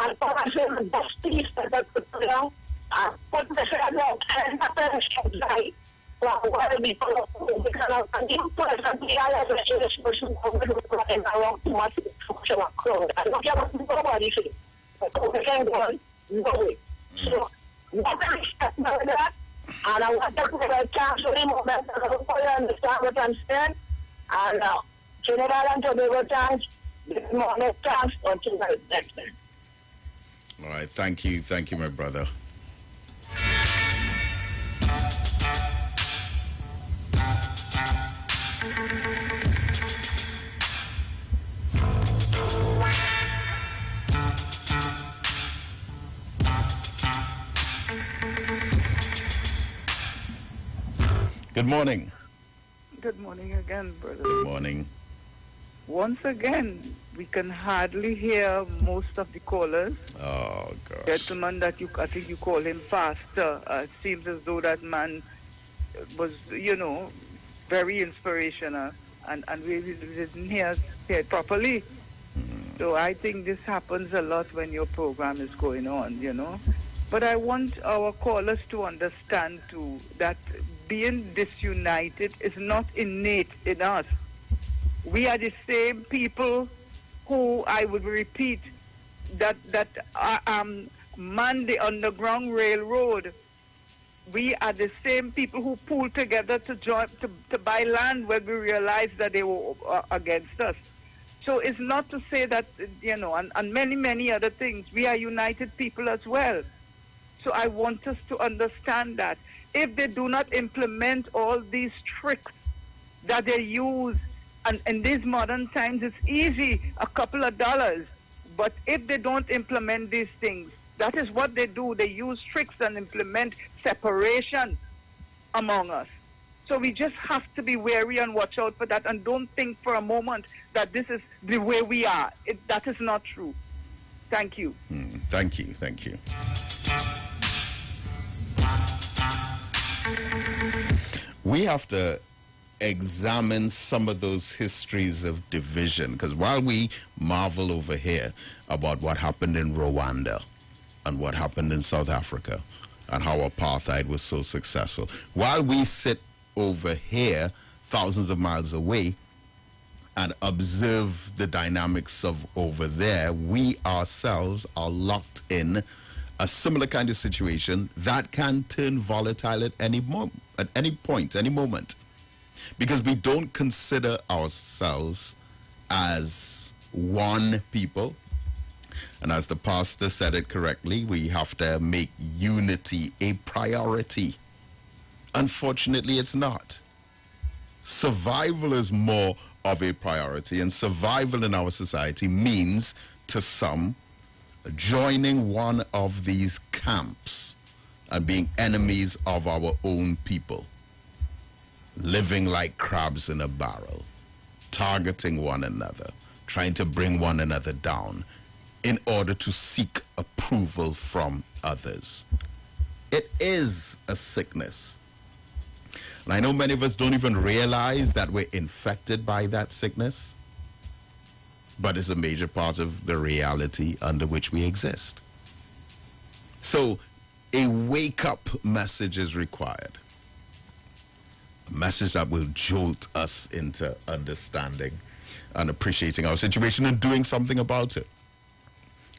and promising the best piece that I could put out. I put myself out and nothing should die. While people because I'm presently I have a serious person who will and I want too much social crowd. I don't care what nobody says. But I can't go no way. So nothing is like that. And I want to give a chance to the moment that I don't understand what I'm saying. And Trinidad and Tobago chance, this morning chance until the next time. All right, thank you, my brother. Good morning. Good morning again, brother. Good morning. Once again, we can hardly hear most of the callers. Oh, gosh. Gentleman that I think you call him Pastor. It seems as though that man was, very inspirational, and we didn't hear it properly. So I think this happens a lot when your program is going on, But I want our callers to understand, too, that being disunited is not innate in us. We are the same people who, I would repeat, that man the Underground Railroad. We are the same people who pulled together to buy land when we realized that they were against us. So it's not to say that, and many, many other things. We are united people as well. So I want us to understand that if they do not implement all these tricks that they use, and in these modern times, it's easy, a couple of dollars. But if they don't implement these things, that is what they do. They use tricks and implement separation among us. So we just have to be wary and watch out for that, and don't think for a moment that this is the way we are. That is not true. Thank you. Thank you. Thank you. We have to examine some of those histories of division, because while we marvel over here about what happened in Rwanda and what happened in South Africa and how apartheid was so successful, while we sit over here thousands of miles away and observe the dynamics of over there, we ourselves are locked in a similar kind of situation that can turn volatile at any point, any moment, because we don't consider ourselves as one people. And as the pastor said it correctly, we have to make unity a priority. Unfortunately, it's not. Survival is more of a priority, and survival in our society means, to some, joining one of these camps and being enemies of our own people, living like crabs in a barrel, targeting one another, trying to bring one another down in order to seek approval from others. It is a sickness. And I know many of us don't even realize that we're infected by that sickness, but it's a major part of the reality under which we exist. So a wake-up message is required. A message that will jolt us into understanding and appreciating our situation and doing something about it.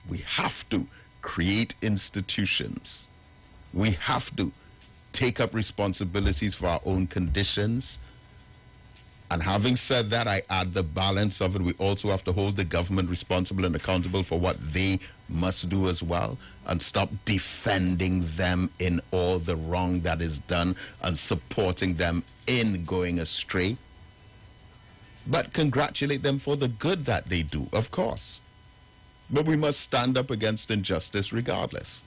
We have to create institutions. We have to take up responsibilities for our own conditions. And having said that, I add the balance of it. We also have to hold the government responsible and accountable for what they must do as well, and stop defending them in all the wrong that is done and supporting them in going astray. But congratulate them for the good that they do, of course. But we must stand up against injustice regardless.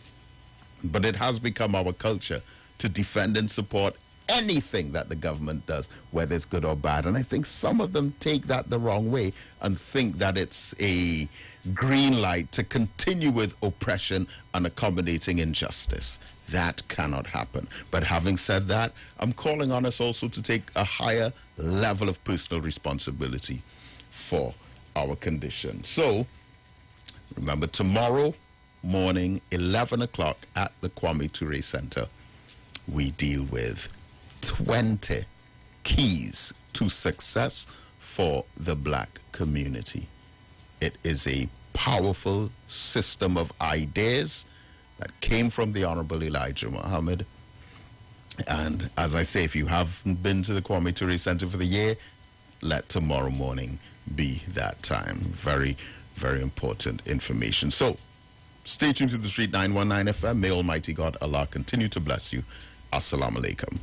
But it has become our culture to defend and support anything that the government does, whether it's good or bad. And I think some of them take that the wrong way and think that it's a green light to continue with oppression and accommodating injustice. That cannot happen. But having said that, I'm calling on us also to take a higher level of personal responsibility for our condition. So, remember, tomorrow morning, 11 o'clock at the Kwame Ture Center, we deal with 20 keys to success for the black community. It is a powerful system of ideas that came from the Honorable Elijah Muhammad. And as I say, if you haven't been to the Kwame Ture Center for the year, let tomorrow morning be that time. Very, very important information. So, stay tuned to the Street 919 FM. May Almighty God Allah continue to bless you. Assalamu alaikum.